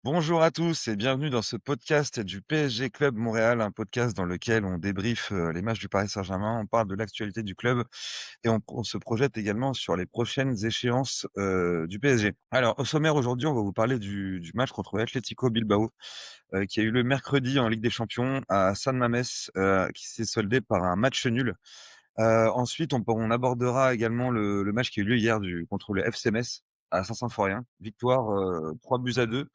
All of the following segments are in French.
Bonjour à tous et bienvenue dans ce podcast du PSG Club Montréal, un podcast dans lequel on débriefe les matchs du Paris Saint-Germain, on parle de l'actualité du club et on se projette également sur les prochaines échéances du PSG. Alors, au sommaire aujourd'hui, on va vous parler du match contre l'Atlético Bilbao qui a eu le mercredi en Ligue des Champions à San Mamés, qui s'est soldé par un match nul. Ensuite, on abordera également le match qui a eu lieu hier contre le FC Metz à Saint-Symphorien. Victoire 3-2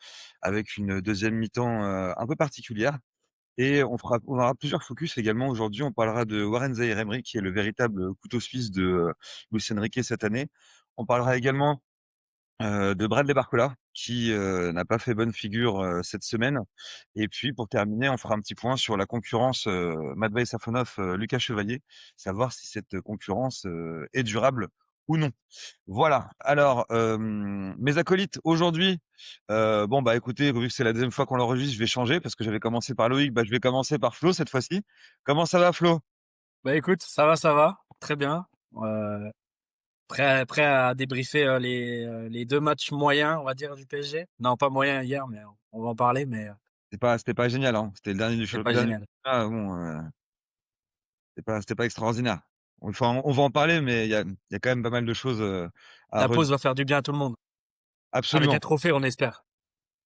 avec une deuxième mi-temps un peu particulière. Et on aura plusieurs focus également aujourd'hui. On parlera de Warren Zaïre-Emery, qui est le véritable couteau suisse de Luis Enrique cette année. On parlera également de Bradley Barcola, qui n'a pas fait bonne figure cette semaine. Et puis pour terminer, on fera un petit point sur la concurrence Matvei Safonov, Lucas Chevalier, savoir si cette concurrence est durable ou non. Voilà. Alors, mes acolytes aujourd'hui, bon bah écoutez, vu que c'est la deuxième fois qu'on l'enregistre, je vais changer parce que j'avais commencé par Loïc, bah je vais commencer par Flo cette fois-ci. Comment ça va, Flo? Bah, écoute, ça va, très bien. Heu, prêt à débriefer, les 2 matchs moyens, on va dire, du PSG. Non, pas moyens hier, mais on va en parler, mais C'était pas génial, hein. C'était le dernier du c'est champ pas dernier génial. ah bon, c'était pas extraordinaire. Enfin, on va en parler, mais il y a quand même pas mal de choses, à La redire. pause va faire du bien à tout le monde. Avec un Absolument, trophée, on espère.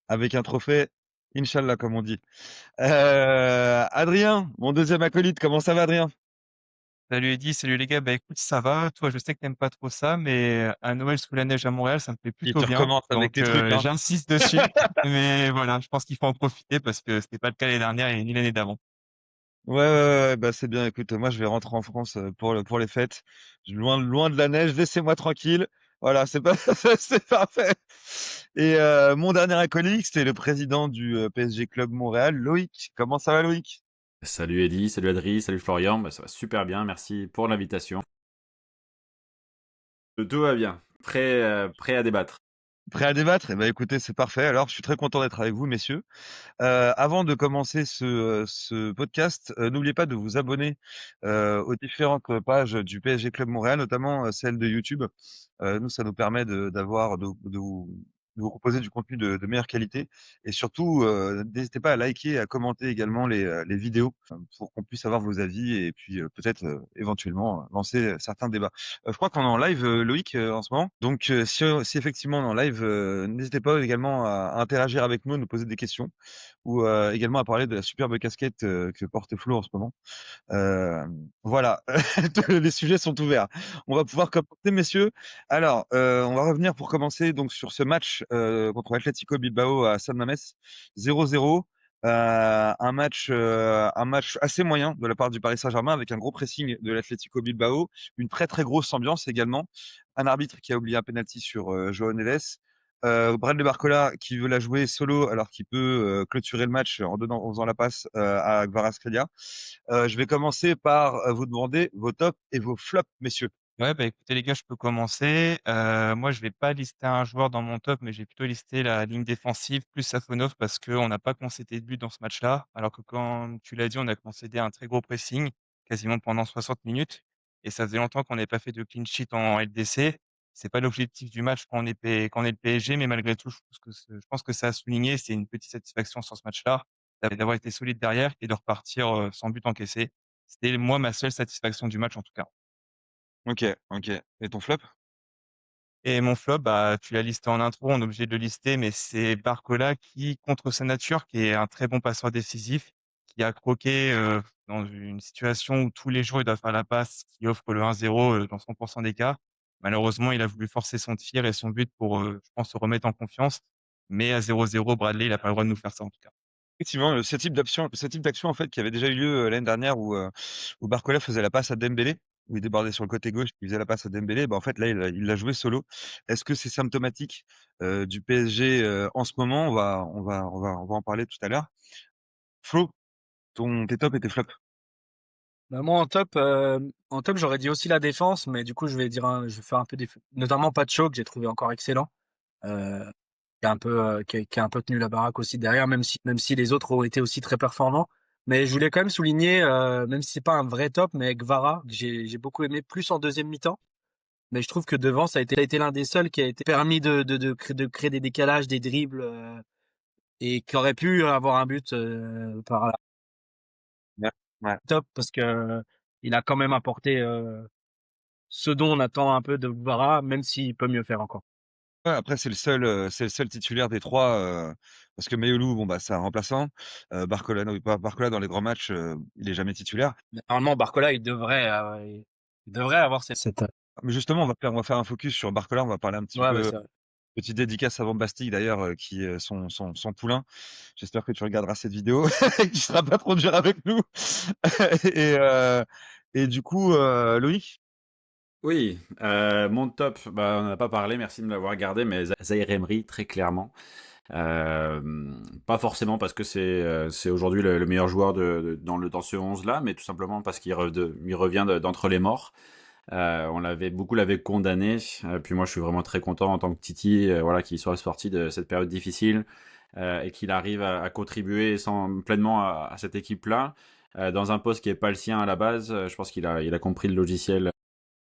avec un trophée, Inch'Allah, comme on dit. Adrien, mon deuxième acolyte, comment ça va, Adrien? Salut Eddy, salut les gars. Bah écoute, ça va. Toi, je sais que t'aimes pas trop ça, mais un Noël sous la neige à Montréal, ça me plaît Et plutôt tu bien. recommences avec Donc, tes trucs, hein. j'insiste dessus. Mais voilà, je pense qu'il faut en profiter parce que c'était pas le cas l'année dernière et ni l'année d'avant. Ouais, ouais, ouais, ouais, bah c'est bien. Écoute, moi, je vais rentrer en France pour les fêtes. Loin de la neige, laissez-moi tranquille. Voilà, c'est pas, c'est parfait. Et mon dernier acolyte, c'était le président du PSG Club Montréal, Loïc. Comment ça va, Loïc? Salut Eddy, salut Adri, salut Florian, bah, ça va super bien, merci pour l'invitation. Tout va bien, prêt à débattre. Prêt à débattre? Eh ben, écoutez, c'est parfait. Alors, je suis très content d'être avec vous, messieurs. Avant de commencer ce podcast, n'oubliez pas de vous abonner aux différentes pages du PSG Club Montréal, notamment celle de YouTube. Nous, ça nous permet de vous proposer du contenu de meilleure qualité. Et surtout, n'hésitez pas à liker et à commenter également les vidéos pour qu'on puisse avoir vos avis et puis peut-être éventuellement lancer certains débats. Je crois qu'on est en live, Loïc, en ce moment. Donc, si effectivement on est en live, n'hésitez pas également à interagir avec nous, à nous poser des questions ou également à parler de la superbe casquette que porte Flo en ce moment. Euh, voilà, les sujets sont ouverts. On va pouvoir commencer, messieurs. Alors, on va revenir pour commencer donc sur ce match contre l'Atlético Bilbao à San Mamés, 0-0. Un match assez moyen de la part du Paris Saint-Germain avec un gros pressing de l'Atlético Bilbao, une très très grosse ambiance également, un arbitre qui a oublié un penalty sur João Neves, Bradley Barcola qui veut la jouer solo alors qu'il peut clôturer le match en faisant la passe à Kvaratskhelia. Je vais commencer par vous demander vos tops et vos flops, messieurs. Ouais, bah écoutez les gars, je peux commencer. Moi, je vais pas lister un joueur dans mon top, mais j'ai plutôt listé la ligne défensive plus Safonov parce qu'on n'a pas concédé de but dans ce match-là. Alors que quand tu l'as dit, on a concédé un très gros pressing, quasiment pendant 60 minutes. Et ça faisait longtemps qu'on n'avait pas fait de clean sheet en LDC. C'est pas l'objectif du match quand on est le PSG, mais malgré tout, je pense que ça a souligné. C'est une petite satisfaction sur ce match-là, d'avoir été solide derrière et de repartir sans but encaissé. C'était moi ma seule satisfaction du match en tout cas. Ok, ok. Et ton flop? Et mon flop, bah, tu l'as listé en intro, on est obligé de le lister, mais c'est Barcola qui, contre sa nature, qui est un très bon passeur décisif, qui a croqué dans une situation où tous les jours il doit faire la passe, qui offre le 1-0 dans 100% des cas. Malheureusement, il a voulu forcer son tir et son but pour, je pense, se remettre en confiance. Mais à 0-0, Bradley, il a pas le droit de nous faire ça en tout cas. Effectivement, ce type d'action en fait qui avait déjà eu lieu l'année dernière où Barcola faisait la passe à Dembélé, où il débordait sur le côté gauche, il faisait la passe à Dembélé. Bah en fait là il l'a joué solo. Est-ce que c'est symptomatique du PSG en ce moment? On va en parler tout à l'heure. Flo, tes tops et tes flops. Bah, moi, en top, j'aurais dit aussi la défense, mais du coup, je vais faire un peu notamment Pacho, que j'ai trouvé encore excellent, heu, qui a un peu tenu la baraque aussi derrière, même si les autres ont été aussi très performants. Mais je voulais quand même souligner, même si c'est pas un vrai top, mais Kvara, que j'ai beaucoup aimé, plus en deuxième mi-temps. Mais je trouve que devant, ça a été l'un des seuls qui a été permis de créer des décalages, des dribbles. et qui aurait pu avoir un but, par la Ouais, ouais. top parce que il a quand même apporté, ce dont on attend un peu de Guevara, même s'il peut mieux faire encore. Ouais, après c'est le seul titulaire des 3, parce que Mayolu, bon, bah, c'est un remplaçant. Barcola, non, Barcola dans les grands matchs, il est jamais titulaire. Mais normalement Barcola, il devrait avoir cette Mais justement, on va faire un focus sur Barcola, on va parler un petit ouais, bah, peu c'est vrai. petite dédicace à Van Basten d'ailleurs, qui est son poulain. J'espère que tu regarderas cette vidéo et que tu seras pas trop dur avec nous. Et et du coup, Loïc? Oui, mon top, bah, on n'en a pas parlé, merci de me l'avoir gardé, mais Zaïre Emery, très clairement. Pas forcément parce que c'est aujourd'hui le meilleur joueur dans ce 11-là, mais tout simplement parce il revient d'entre les morts. Beaucoup l'avaient condamné. Puis moi, je suis vraiment très content en tant que Titi, voilà, qu'il soit sorti de cette période difficile et qu'il arrive à contribuer pleinement à cette équipe-là. Dans un poste qui est pas le sien à la base. Je pense il a compris le logiciel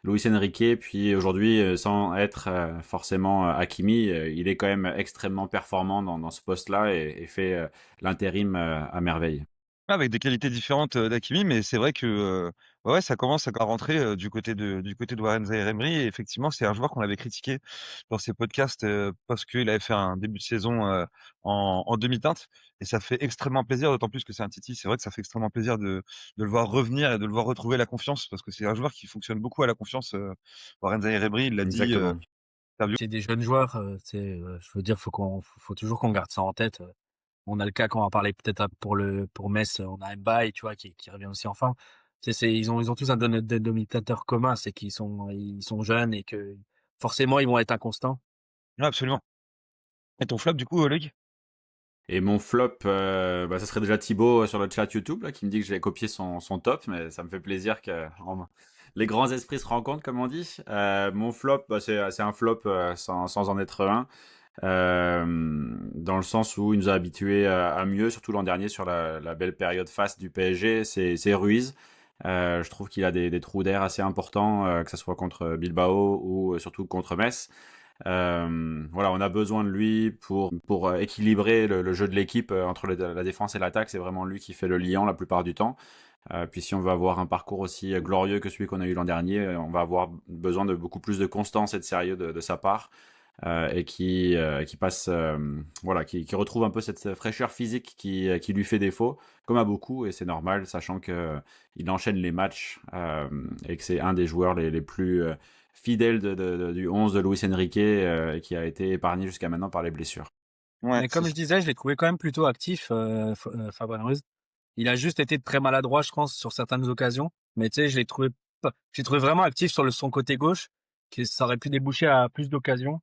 Luis Enrique, puis aujourd'hui, sans être forcément Hakimi, il est quand même extrêmement performant dans ce poste-là et fait l'intérim à merveille. Avec des qualités différentes, d'Hakimi, mais c'est vrai que, ouais, ça commence à rentrer, du côté de Warren Zaïre-Emery et effectivement, c'est un joueur qu'on avait critiqué dans ses podcasts, parce qu'il avait fait un début de saison, en demi-teinte et ça fait extrêmement plaisir, d'autant plus que c'est un Titi. C'est vrai que ça fait extrêmement plaisir de le voir revenir et de le voir retrouver la confiance parce que c'est un joueur qui fonctionne beaucoup à la confiance, Warren Zaïre-Emery, il l'a dit, Exactement. interview. C'est des jeunes joueurs, je veux dire, faut toujours qu'on garde ça en tête. On a le cas qu'on va parler peut-être pour Metz, on a Mbaye, tu vois, qui revient aussi en forme. Ils ont tous un dénominateur commun, c'est ils sont jeunes et que forcément ils vont être inconstants. Ouais, absolument. Et ton flop du coup, Loïc? Et mon flop, bah, ça serait déjà Thibaut sur le chat YouTube là, qui me dit que j'ai copié son top, mais ça me fait plaisir que les grands esprits se rencontrent, comme on dit. Mon flop, bah, c'est un flop sans en être un. Dans le sens où il nous a habitués à mieux, surtout l'an dernier sur la belle période face du PSG, c'est Ruiz. Je trouve qu'il a des trous d'air assez importants, que ce soit contre Bilbao ou surtout contre Metz. Voilà, on a besoin de lui pour équilibrer le jeu de l'équipe entre la défense et l'attaque. C'est vraiment lui qui fait le liant la plupart du temps. Puis si on veut avoir un parcours aussi glorieux que celui qu'on a eu l'an dernier, on va avoir besoin de beaucoup plus de constance et de sérieux de sa part. Et qui passe, voilà, qui retrouve un peu cette fraîcheur physique qui lui fait défaut, comme à beaucoup, et c'est normal, sachant que il enchaîne les matchs et que c'est un des joueurs les plus fidèles du 11 de Luis Enrique, et qui a été épargné jusqu'à maintenant par les blessures. Ouais, Mais c'est comme je disais, je l'ai trouvé quand même plutôt actif, Fabien Ruiz. Il a juste été très maladroit, je pense, sur certaines occasions. Mais tu sais, je l'ai trouvé vraiment actif sur son côté gauche, que ça aurait pu déboucher à plus d'occasions.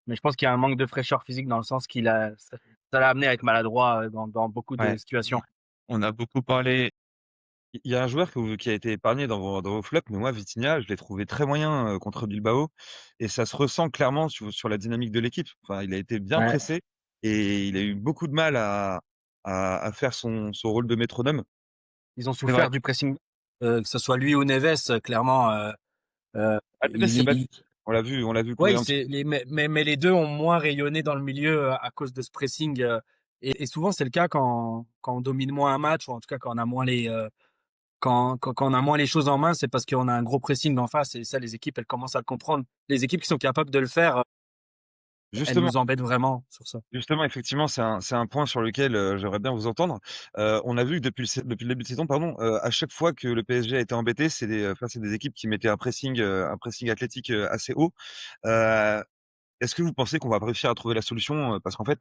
Mais je pense qu'il y a un manque de fraîcheur physique dans le sens ça l'a amené à être maladroit, dans beaucoup de ouais. situations. On a beaucoup parlé. Il y a un joueur qui a été épargné dans vos flops, mais moi, Vitinha, je l'ai trouvé très moyen contre Bilbao. Et ça se ressent clairement sur la dynamique de l'équipe. Enfin, il a été bien Ouais. pressé et il a eu beaucoup de mal à faire son rôle de métronome. Ils ont C'est vrai. souffert du pressing, que ce soit lui ou Neves, clairement, Alves s'est battu. il On l'a vu ouais, courir un petit mais les 2 ont moins rayonné dans le milieu, à cause de ce pressing, et souvent c'est le cas quand on domine moins un match ou en tout cas quand on a moins quand on a moins les choses en main, c'est parce qu'on a un gros pressing en face et ça les équipes, elles commencent à le comprendre. Les équipes qui sont capables de le faire, elles Justement. nous embêtent vraiment sur ça. Justement, effectivement, c'est un point sur lequel, j'aimerais bien vous entendre. On a vu que depuis le début de saison, pardon, à chaque fois que le PSG a été embêté, c'est des équipes qui mettaient un pressing athlétique, assez haut. Heu, Est-ce que vous pensez qu'on va réussir à trouver la solution? Parce qu'en fait,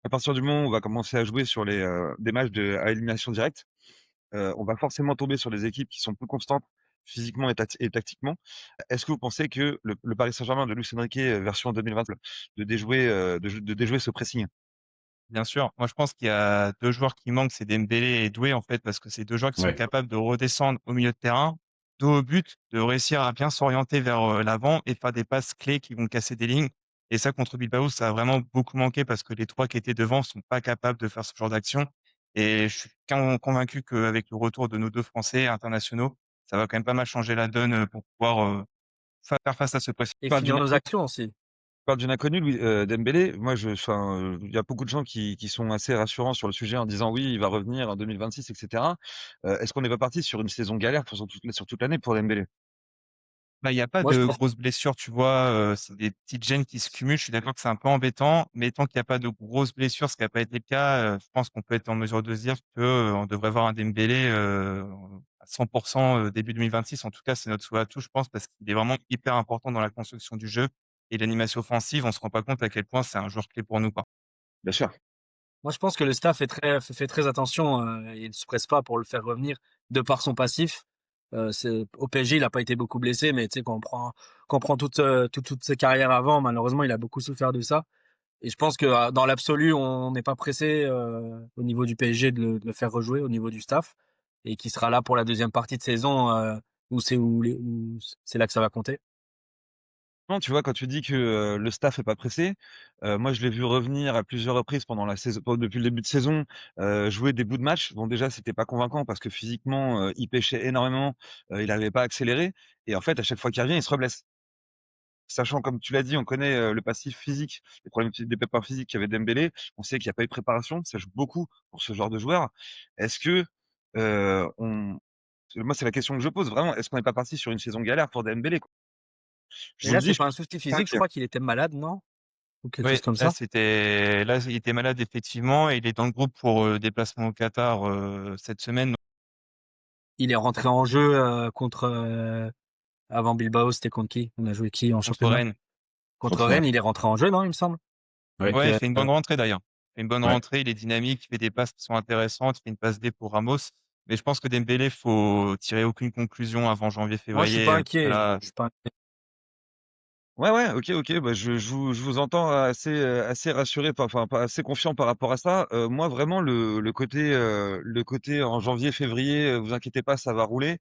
à partir du moment où on va commencer à jouer sur des matchs à élimination directe, on va forcément tomber sur des équipes qui sont plus constantes physiquement et tactiquement. Est-ce que vous pensez que le Paris Saint-Germain de Luis Enrique, version 2020, de déjouer ce pressing? Bien sûr. Moi, je pense qu'il y a 2 joueurs qui manquent, c'est Dembélé et Doué, en fait, parce que c'est 2 joueurs qui sont Ouais. capables de redescendre au milieu de terrain, dos au but, de réussir à bien s'orienter vers, l'avant et faire des passes clés qui vont casser des lignes. Et ça, contre Bilbao, ça a vraiment beaucoup manqué parce que les 3 qui étaient devant sont pas capables de faire ce genre d'action. Et je suis convaincu qu'avec le retour de nos 2 Français internationaux, ça va quand même pas mal changer la donne, pour pouvoir, faire face à ce pressing. Et Enfin, du finir moins, nos oui, actions aussi. parles d'une inconnue, Dembélé. Moi, il y a beaucoup de gens qui sont assez rassurants sur le sujet en disant oui, il va revenir en 2026, etc. Est-ce qu'on n'est pas parti sur une saison galère sur toute l'année pour Dembélé? Bah, il y a pas Moi, je de pense grosses blessures, tu vois, c'est des petites gênes qui se cumulent. Je suis d'accord que c'est un peu embêtant, mais tant qu'il y a pas de grosses blessures, ce qui a pas été le cas, je pense qu'on peut être en mesure de se dire que, on devrait voir un Dembélé, à 100 début 2026. En tout cas, c'est notre souhait à tous, je pense, parce qu'il est vraiment hyper important dans la construction du jeu et l'animation offensive. On se rend pas compte à quel point c'est un joueur clé pour nous, quoi. Bien sûr. Moi, je pense que le staff fait très attention. Il ne se presse pas pour le faire revenir de par son passif. Au PSG, il n'a pas été beaucoup blessé, mais tu sais, quand on prend toute ses carrières avant, malheureusement, il a beaucoup souffert de ça. Et je pense que dans l'absolu, on n'est pas pressé au niveau du PSG de le faire rejouer, au niveau du staff, et qui sera là pour la deuxième partie de saison où c'est là que ça va compter. Non, tu vois, quand tu dis que le staff est pas pressé, moi je l'ai vu revenir à plusieurs reprises pendant la saison, depuis le début de saison, jouer des bouts de match. Bon, déjà, c'était pas convaincant parce que physiquement, il pêchait énormément, il n'arrivait pas à accélérer. Et en fait, à chaque fois qu'il revient, il se reblesse. Sachant, comme tu l'as dit, on connaît le passif physique, les problèmes, des pépins physiques qu'avait Dembélé. On sait qu'il n'y a pas eu de préparation, ça joue beaucoup pour ce genre de joueur. Est-ce que on... Moi, c'est la question que je pose vraiment. Est-ce qu'on n'est pas parti sur une saison galère pour Dembélé, quoi? Je Et vous le là, dis, c'est je pas un souci suis physique, je inquiet. crois qu'il était malade, non? Ou quelque Oui, chose comme ça. là, il était malade effectivement et il est dans le groupe pour, déplacement au Qatar, cette semaine. Il est rentré en jeu avant Bilbao, c'était contre qui? On a joué qui en Contre championnat? Rennes. Contre Contre Rennes. Rennes, il est rentré en jeu, non, il me semble? Oui, Donc, Ouais, il fait une bonne rentrée d'ailleurs. Il fait une bonne ouais. rentrée, il est dynamique, il fait des passes qui sont intéressantes, il fait une passe D pour Ramos. Mais je pense que Dembélé, faut tirer aucune conclusion avant moi, je suis janvier-février, pas parce que inquiet. là, Je suis pas inquiet. Ouais, ouais, ok, bah, je vous entends assez rassuré, enfin, pas assez confiant par rapport à ça. Moi, vraiment, le côté en janvier, février, vous inquiétez pas, ça va rouler.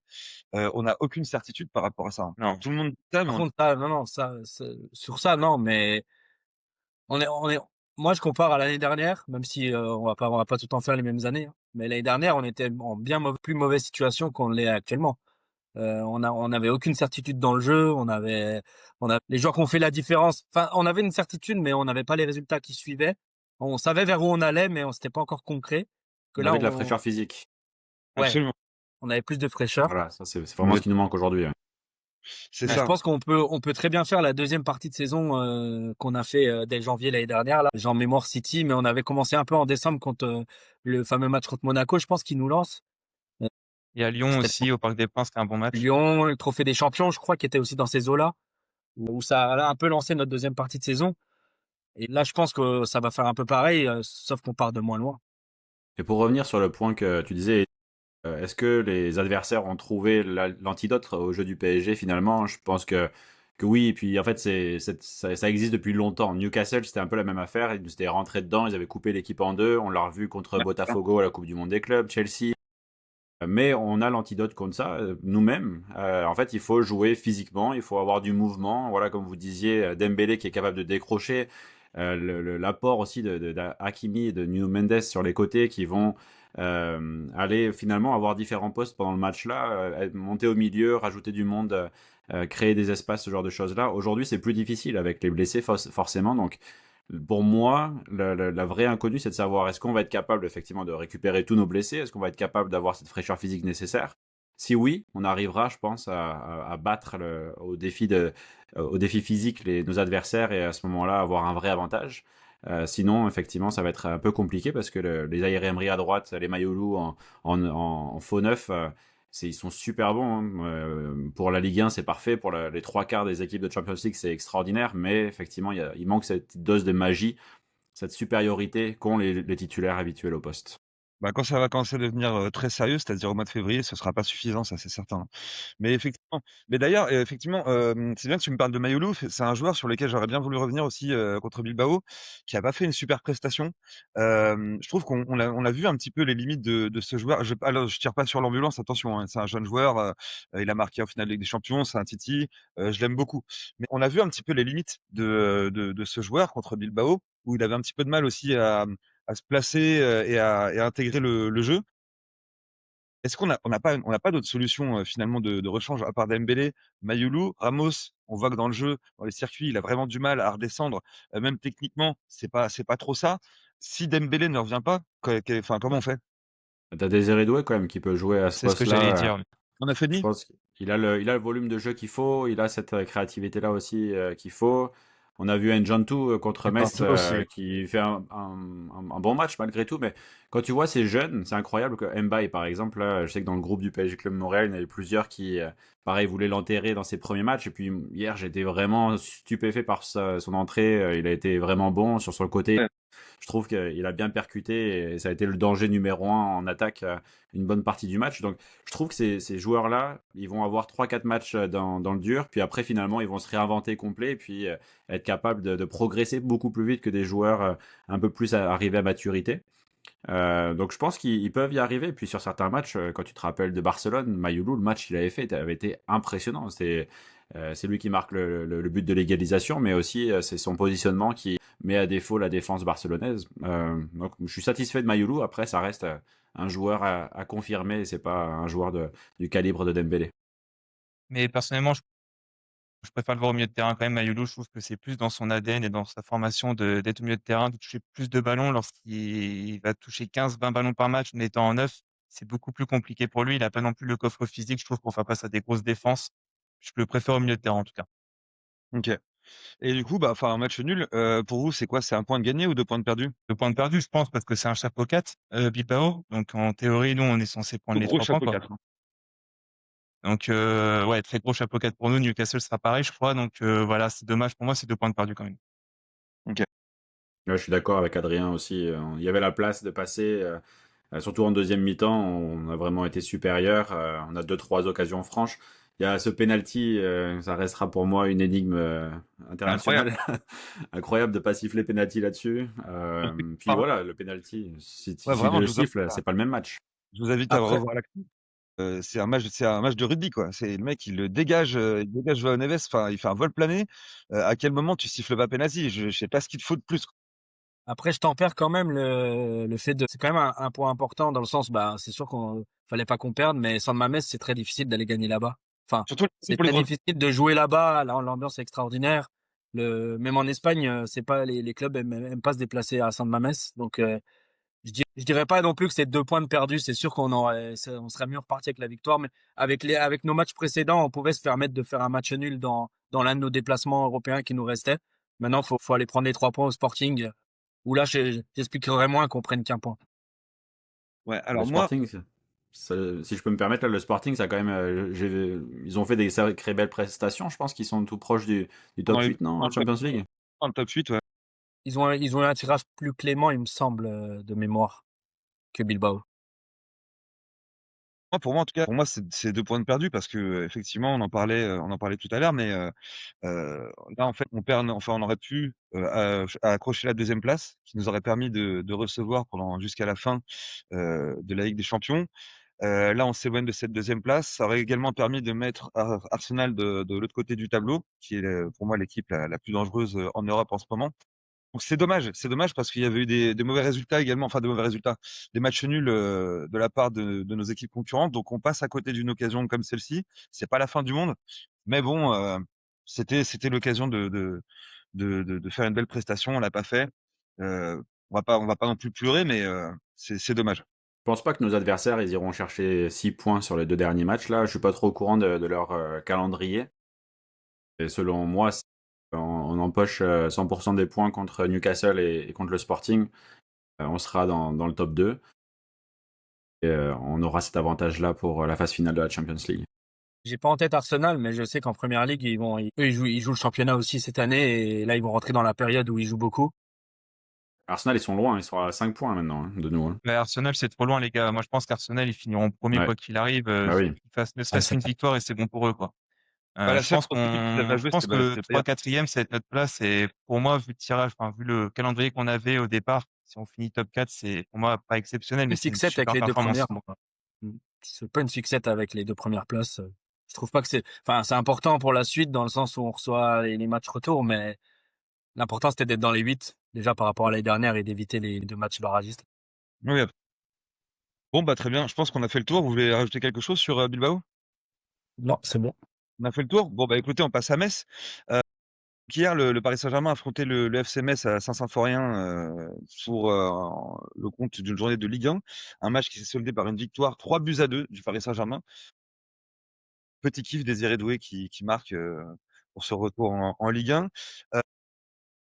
On n'a aucune certitude par rapport à ça, hein. non. Tout le monde dit ça, mais Par contre, ça, non, non, sur ça, non, mais on est, moi, je compare à l'année dernière, même si on va pas tout le temps faire les mêmes années, hein. Mais l'année dernière, on était en plus mauvaise situation qu'on l'est actuellement. On avait aucune certitude dans le jeu. On a les joueurs qui ont fait la différence. Enfin, on avait une certitude, mais on n'avait pas les résultats qui suivaient. On savait vers où on allait, mais on s'était pas encore concret. Que On là, avait de la fraîcheur physique. ouais, absolument. on avait plus de fraîcheur. Voilà, ça c'est vraiment Mais ce qui nous manque aujourd'hui. c'est Mais je ça. pense on peut très bien faire la deuxième partie de saison qu'on a fait dès janvier l'année dernière. Là, j'ai en mémoire City, mais on avait commencé un peu en décembre contre le fameux match contre Monaco. Je pense qu'il nous lance. Euh, Et à Lyon C'était aussi, au Parc des Princes, c'était un bon match. Lyon, le Trophée des Champions, je crois, qui était aussi dans ces eaux-là, où ça a un peu lancé notre deuxième partie de saison. Et là, je pense que ça va faire un peu pareil, sauf qu'on part de moins loin. Et pour revenir sur le point que tu disais, est-ce que les adversaires ont trouvé l'antidote au jeu du PSG finalement? Je pense que oui, et puis en fait ça existe depuis longtemps. Newcastle, c'était un peu la même affaire, ils étaient rentrés dedans, ils avaient coupé l'équipe en deux, on l'a revu contre Botafogo à la Coupe du Monde des clubs, Chelsea. Mais on a l'antidote contre ça nous-mêmes. En fait, il faut jouer physiquement, il faut avoir du mouvement. Voilà, comme vous disiez, Dembélé qui est capable de décrocher. L'apport aussi de Hakimi et de Nuno Mendes sur les côtés qui vont aller finalement avoir différents postes pendant le match-là, monter au milieu, rajouter du monde, créer des espaces, ce genre de choses-là. Aujourd'hui, c'est plus difficile avec les blessés forcément. Donc, pour moi, la vraie inconnue, c'est de savoir est-ce qu'on va être capable effectivement de récupérer tous nos blessés, est-ce qu'on va être capable d'avoir cette fraîcheur physique nécessaire. Si oui, on arrivera, je pense, à battre au défi physique nos adversaires et à ce moment-là avoir un vrai avantage. Sinon, effectivement, ça va être un peu compliqué parce que les Zaïre Emery à droite, les Mayolu en faux neuf, ils sont super bons, hein. Pour la Ligue 1, c'est parfait. Pour les trois quarts des équipes de Champions League, c'est extraordinaire. Mais effectivement, il manque cette petite dose de magie, cette supériorité qu'ont les titulaires habituels au poste. Bah, quand ça va commencer à devenir très sérieux, c'est-à-dire au mois de février, ce sera pas suffisant, ça c'est certain. Mais effectivement, mais d'ailleurs, effectivement, c'est bien que tu me parles de Mayulu. C'est un joueur sur lequel j'aurais bien voulu revenir aussi contre Bilbao, qui a pas fait une super prestation. Je trouve on a vu un petit peu les limites de ce joueur. Alors, je tire pas sur l'ambulance, attention, hein, c'est un jeune joueur. Il a marqué en finale de Ligue des Champions, c'est un Titi. Je l'aime beaucoup. Mais on a vu un petit peu les limites de ce joueur contre Bilbao, où il avait un petit peu de mal aussi à se placer et à intégrer le jeu. Est-ce qu'on n'a pas d'autres solutions, finalement de rechange à part Dembélé, Mayoulou, Ramos? On voit que dans le jeu, dans les circuits, il a vraiment du mal à redescendre, même techniquement, c'est pas trop ça. Si Dembélé ne revient pas, comment on fait? Tu as Désiré Doué quand même qui peut jouer à ce C'est ce que j'allais poste-là. dire, oui. On a fait Je demi? pense qu'il a le volume de jeu qu'il faut, il a cette créativité-là aussi qu'il faut. On a vu Njantou contre D'accord, Metz ça aussi. qui fait un bon match malgré tout, mais quand tu vois ces jeunes, c'est incroyable que Mbaye par exemple, là, je sais que dans le groupe du PSG Club Montréal, il y en avait plusieurs qui, pareil, voulaient l'enterrer dans ses premiers matchs, et puis hier j'étais vraiment stupéfait par son entrée, il a été vraiment bon sur son côté. Ouais. Je trouve qu'il a bien percuté et ça a été le danger numéro un en attaque une bonne partie du match. Donc je trouve que ces joueurs-là, ils vont avoir 3-4 matchs dans le dur, puis après finalement ils vont se réinventer complet et puis être capables de progresser beaucoup plus vite que des joueurs un peu plus arrivés à maturité. Donc je pense qu'ils peuvent y arriver. Puis sur certains matchs, quand tu te rappelles de Barcelone, Mayoulou, le match qu'il avait fait avait été impressionnant. C'est lui qui marque le but de l'égalisation, mais aussi c'est son positionnement qui met à défaut la défense barcelonaise. Donc je suis satisfait de Mayoulou. Après, ça reste un joueur à confirmer et c'est pas un joueur du calibre de Dembélé. Mais personnellement, je préfère le voir au milieu de terrain quand même. Mayoulou, je trouve que c'est plus dans son ADN et dans sa formation d'être au milieu de terrain, de toucher plus de ballons. Lorsqu'il va toucher 15-20 ballons par match en étant en neuf, c'est beaucoup plus compliqué pour lui. Il n'a pas non plus le coffre physique, je trouve, pour faire face à des grosses défenses. Je le préfère au milieu de terrain, en tout cas. OK. Et du coup, un match nul, pour vous, c'est quoi? C'est un point de gagné ou 2 points de perdu? Le point de perdu, je pense, parce que c'est un chapeau 4, Bilbao. Donc, en théorie, nous, on est censé prendre Tout les gros 3 points, chapeau quoi. 4, hein. Donc, ouais, très gros chapeau 4 pour nous. Newcastle sera pareil, je crois. Donc, voilà, c'est dommage pour moi, c'est 2 points de perdu quand même. OK. Ouais, je suis d'accord avec Adrien aussi. Il y avait la place de passer, surtout en deuxième mi-temps, on a vraiment été supérieur. On a 2-3 occasions franches. Il y a ce penalty, ça restera pour moi une énigme Incroyable. internationale. Incroyable de pas siffler penalty là-dessus. Puis Pardon? voilà, le penalty, Ouais, si vraiment, le siffle, c'est pas le même match. je vous invite à Après, revoir l'action. C'est un match de rugby, quoi. C'est le mec, il dégage Joao Neves, enfin, il fait un vol plané. À quel moment tu siffles pas penalty? Je sais pas ce qu'il te faut de plus, quoi. Après, je tempère quand même le fait de. C'est quand même un point important dans le sens, bah, c'est sûr qu'on fallait pas qu'on perde, mais sans Mamès, c'est très difficile d'aller gagner là-bas. Enfin, Surtout c'est pour les très gros. difficile de jouer là-bas. Là, l'ambiance est extraordinaire. Même en Espagne, c'est pas les clubs aiment pas se déplacer à San Mamés. Donc, je dirais pas non plus que c'est 2 points de perdus. C'est sûr on serait mieux reparti avec la victoire, mais avec nos matchs précédents, on pouvait se permettre de faire un match nul dans l'un de nos déplacements européens qui nous restait. Maintenant, faut aller prendre les 3 points au Sporting. Où là, j'expliquerai moins qu'on prenne qu'un point. Ouais, Le alors moi, Sporting, si je peux me permettre, là, le Sporting, ça a quand même, ils ont fait des sacrées belles prestations. Je pense qu'ils sont tout proches du dans top les 8, non, dans en le top Champions League. dans le top 8, ouais. Ils ont eu un tirage plus clément, il me semble, de mémoire, que Bilbao. Pour moi, en tout cas, pour moi, c'est 2 points de perdus parce que, effectivement, on en parlait tout à l'heure, mais là, en fait, on aurait pu, accrocher la deuxième place qui nous aurait permis de recevoir jusqu'à la fin, de la Ligue des Champions. Là, on s'éloigne de cette deuxième place. Ça aurait également permis de mettre Arsenal de l'autre côté du tableau, qui est, pour moi, l'équipe la plus dangereuse, en Europe en ce moment. Donc c'est dommage parce qu'il y avait eu des mauvais résultats également, enfin des mauvais résultats, des matchs nuls de la part de nos équipes concurrentes. Donc on passe à côté d'une occasion comme celle-ci. C'est pas la fin du monde, mais bon, c'était l'occasion de faire une belle prestation. On l'a pas fait. On va pas non plus pleurer, mais c'est dommage. Je pense pas que nos adversaires, ils iront chercher 6 points sur les 2 derniers matchs. Là, je suis pas trop au courant de leur calendrier. Et selon moi, si on empoche 100% des points contre Newcastle et contre le Sporting, on sera dans le top 2. Et on aura cet avantage-là pour la phase finale de la Champions League. J'ai pas en tête Arsenal, mais je sais qu'en première ligue, eux, ils jouent le championnat aussi cette année, et là, ils vont rentrer dans la période où ils jouent beaucoup. Arsenal, ils sont loin, ils sont à 5 points maintenant de nous, hein. Mais Arsenal, c'est trop loin, les gars. Moi, je pense qu'Arsenal, ils finiront premier Ouais, quoi qu'il arrive. bah oui. Qu'ils fassent ne Ouais, serait-ce qu'une victoire et c'est bon pour eux, quoi. Bah, la Je seule pense grosse équipe qu'ils avaient à je jouer, pense que le c'était le 3 Bayern. 4e, ça va être notre place. Et pour moi, vu le tirage, enfin, vu le calendrier qu'on avait au départ, si on finit top 4, c'est pour moi pas exceptionnel, mais Une c'est une fixette avec super les 2 premières, performance. moi. C'est pas une fixette avec les 2 premières places. Je trouve pas que enfin, c'est important pour la suite dans le sens où on reçoit les matchs retour, mais l'important c'était d'être dans les 8 déjà par rapport à l'année dernière et d'éviter les 2 matchs barragistes. Oui, Bon, bah très bien. Je pense qu'on a fait le tour. Vous voulez rajouter quelque chose sur Bilbao? Non, c'est bon. On a fait le tour? Bon, bah écoutez, on passe à Metz. Hier, le Paris Saint-Germain a affronté le FC Metz à Saint-Symphorien pour le compte d'une journée de Ligue 1. Un match qui s'est soldé par une victoire 3-2 du Paris Saint-Germain. Petit kiff Désiré Doué qui marque pour ce retour en Ligue 1.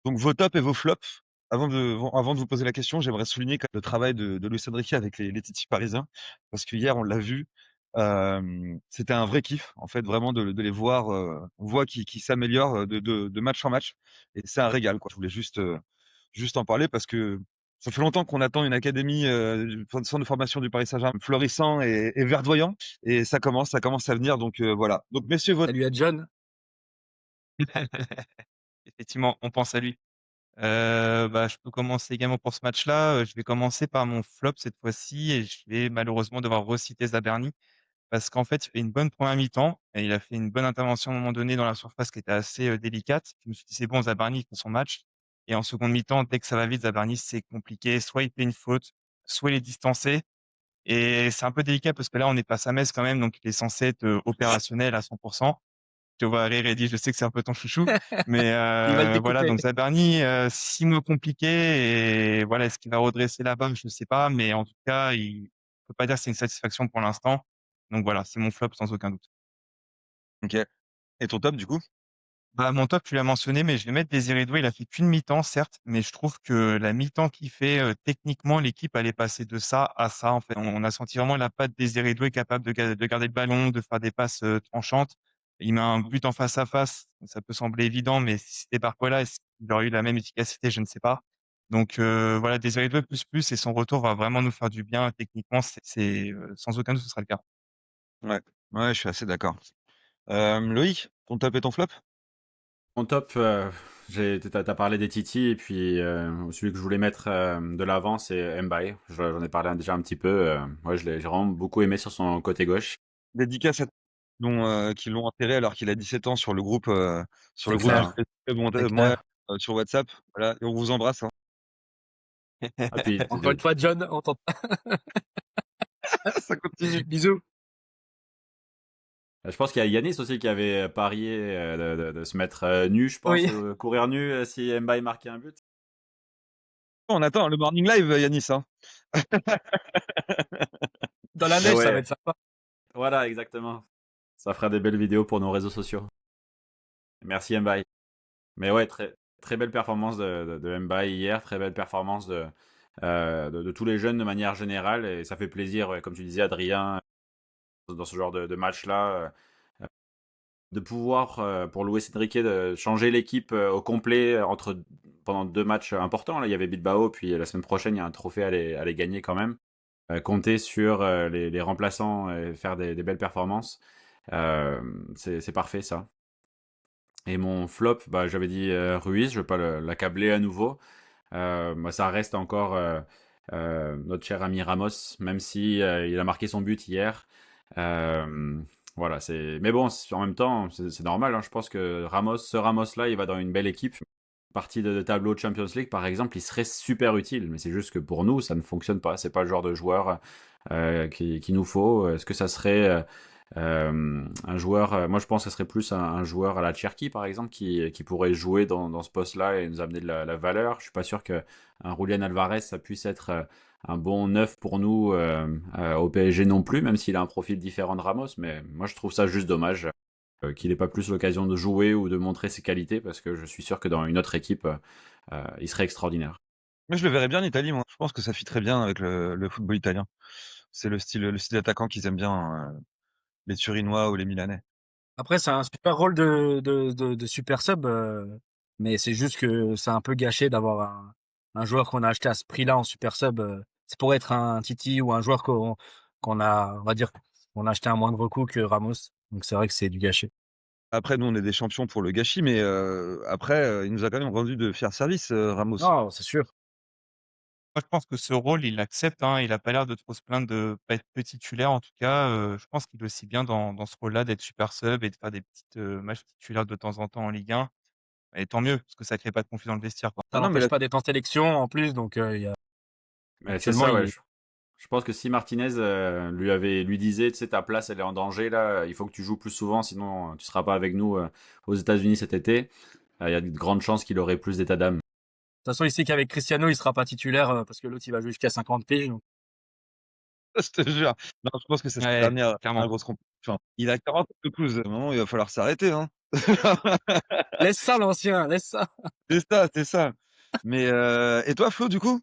Donc vos tops et vos flops. Avant de vous poser la question, j'aimerais souligner quand même le travail de Luis Enrique avec les titis parisiens, parce que hier on l'a vu, c'était un vrai kiff en fait, vraiment de les voir. On voit qu'ils s'améliorent de match en match, et c'est un régal quoi. Je voulais juste en parler parce que ça fait longtemps qu'on attend une académie, du centre de formation du Paris Saint-Germain florissant et verdoyant, et ça commence à venir. Donc voilà. Donc messieurs, votre Salut à John. Effectivement, on pense à lui. Bah, je peux commencer également pour ce match-là. Je vais commencer par mon flop cette fois-ci et je vais malheureusement devoir reciter Zaberni parce qu'en fait, il fait une bonne première mi-temps et il a fait une bonne intervention à un moment donné dans la surface qui était assez délicate. Je me suis dit, c'est bon, Zaberni, il fait son match. Et en seconde mi-temps, dès que ça va vite, Zaberni, c'est compliqué. Soit il fait une faute, soit il est distancé. Et c'est un peu délicat parce que là, on est pas à Metz quand même, donc il est censé être opérationnel à 100%. Je te vois rire et dire, je sais que c'est un peu ton chouchou, mais Il va le voilà. découper. Donc Zabarni, 6 mois compliqués et voilà, est-ce qu'il va redresser la barre, je ne sais pas, mais en tout cas, il peut pas dire que c'est une satisfaction pour l'instant. Donc voilà, c'est mon flop sans aucun doute. OK. Et ton top du coup? Bah, mon top, tu l'as mentionné, mais je vais mettre Désiré Doué. Il a fait qu'une mi-temps, certes, mais je trouve que la mi-temps qu'il fait, techniquement, l'équipe allait passer de ça à ça. En fait, on a senti vraiment la patte Désiré Doué capable de garder le ballon, de faire des passes tranchantes. Il met un but en face à face. Ça peut sembler évident, mais si c'était Barcola, est-ce qu'il aurait eu la même efficacité? Je ne sais pas. Donc voilà, Désiré Doué plus et son retour va vraiment nous faire du bien techniquement. Sans aucun doute, ce sera le cas. Ouais, ouais, je suis assez d'accord. Loïc, ton top et ton flop? Mon top, t'as parlé des Titi, et puis celui que je voulais mettre de l'avant, c'est Mbaye. J'en ai parlé déjà un petit peu. Moi, j'ai vraiment beaucoup aimé sur son côté gauche. Dédicace à qui l'ont enterré alors qu'il a 17 ans sur C'est le groupe du Voilà. clair. PSG C'est Montréal, clair. sur WhatsApp. Voilà, et on vous embrasse, hein. Ah, puis, Encore une fois, John, on t'entend. Ça continue. Bisous. je pense qu'il y a Yanis aussi qui avait parié de se mettre nu, je pense, Oui. courir nu si Mbaye marquait un but. On attend le morning live, Yanis, hein. Dans la Mais neige, ça va ouais, être sympa. voilà, exactement. Ça fera des belles vidéos pour nos réseaux sociaux. Merci Mbaye. Mais ouais, très, très belle performance de Mbaye hier, très belle performance de tous les jeunes de manière générale. Et ça fait plaisir, ouais, comme tu disais, Adrien, dans ce genre de match-là, de pouvoir, pour Luis Enrique, de changer l'équipe au complet pendant 2 matchs importants. Là, il y avait Bilbao, puis la semaine prochaine, il y a un trophée à les gagner quand même. Compter sur les remplaçants et faire des belles performances. Euh, c'est parfait ça. Et mon flop, bah, j'avais dit Ruiz, je ne vais pas l'accabler à nouveau. Bah, ça reste encore notre cher ami Ramos, même si il a marqué son but hier. Euh, voilà, Mais bon, en même temps, c'est normal, hein. Je pense que ce Ramos-là, il va dans une belle équipe. Partie de tableau de Champions League, par exemple, il serait super utile. Mais c'est juste que pour nous, ça ne fonctionne pas. C'est pas le genre de joueur qu'il nous faut. Est-ce que ça serait un joueur, moi je pense que ce serait plus un joueur à la Cherki par exemple qui pourrait jouer dans ce poste-là et nous amener de la valeur. Je suis pas sûr qu'un Julian Alvarez ça puisse être un bon neuf pour nous au PSG non plus, même s'il a un profil différent de Ramos. Mais moi je trouve ça juste dommage qu'il n'ait pas plus l'occasion de jouer ou de montrer ses qualités parce que je suis sûr que dans une autre équipe il serait extraordinaire. Moi, je le verrais bien en Italie, moi. Je pense que ça fit très bien avec le football italien. C'est le style d'attaquant qu'ils aiment bien, les Turinois ou les Milanais. Après, c'est un super rôle de super sub, mais c'est juste que c'est un peu gâché d'avoir un joueur qu'on a acheté à ce prix-là en super sub. Ça pourrait être un Titi ou un joueur qu'on a, on va dire, qu'on a acheté à un moindre coût que Ramos. Donc c'est vrai que c'est du gâché. Après, nous, on est des champions pour le gâchis, mais après, il nous a quand même rendu de fiers services, Ramos. Non, c'est sûr. Moi, je pense que ce rôle, il l'accepte, hein. Il a pas l'air de trop se plaindre de pas être peu titulaire. En tout cas, je pense qu'il est aussi bien dans ce rôle-là d'être super sub et de faire des petites, matchs titulaires de temps en temps en Ligue 1 et tant mieux parce que ça crée pas de conflit dans le vestiaire, quoi. Ça Non, non, mais l'empêche là, pas d'être en sélection en plus, donc Mais c'est actuellement ça, il ouais. est Je pense que si Martinez lui disait, tu sais, ta place elle est en danger là, il faut que tu joues plus souvent, sinon tu seras pas avec nous aux États-Unis cet été. Il y a de grandes chances qu'il aurait plus d'état d'âme. De toute façon, il sait qu'avec Cristiano, il sera pas titulaire parce que l'autre, il va jouer jusqu'à 50 piges. Donc. Je te jure. Non, je pense que c'est sa Ouais, dernière clairement. grosse compétition. Il a 40 de plus. À un moment, il va falloir s'arrêter, hein. Laisse ça, l'ancien, laisse ça. C'est ça, c'est ça. Mais et toi, Flo, du coup,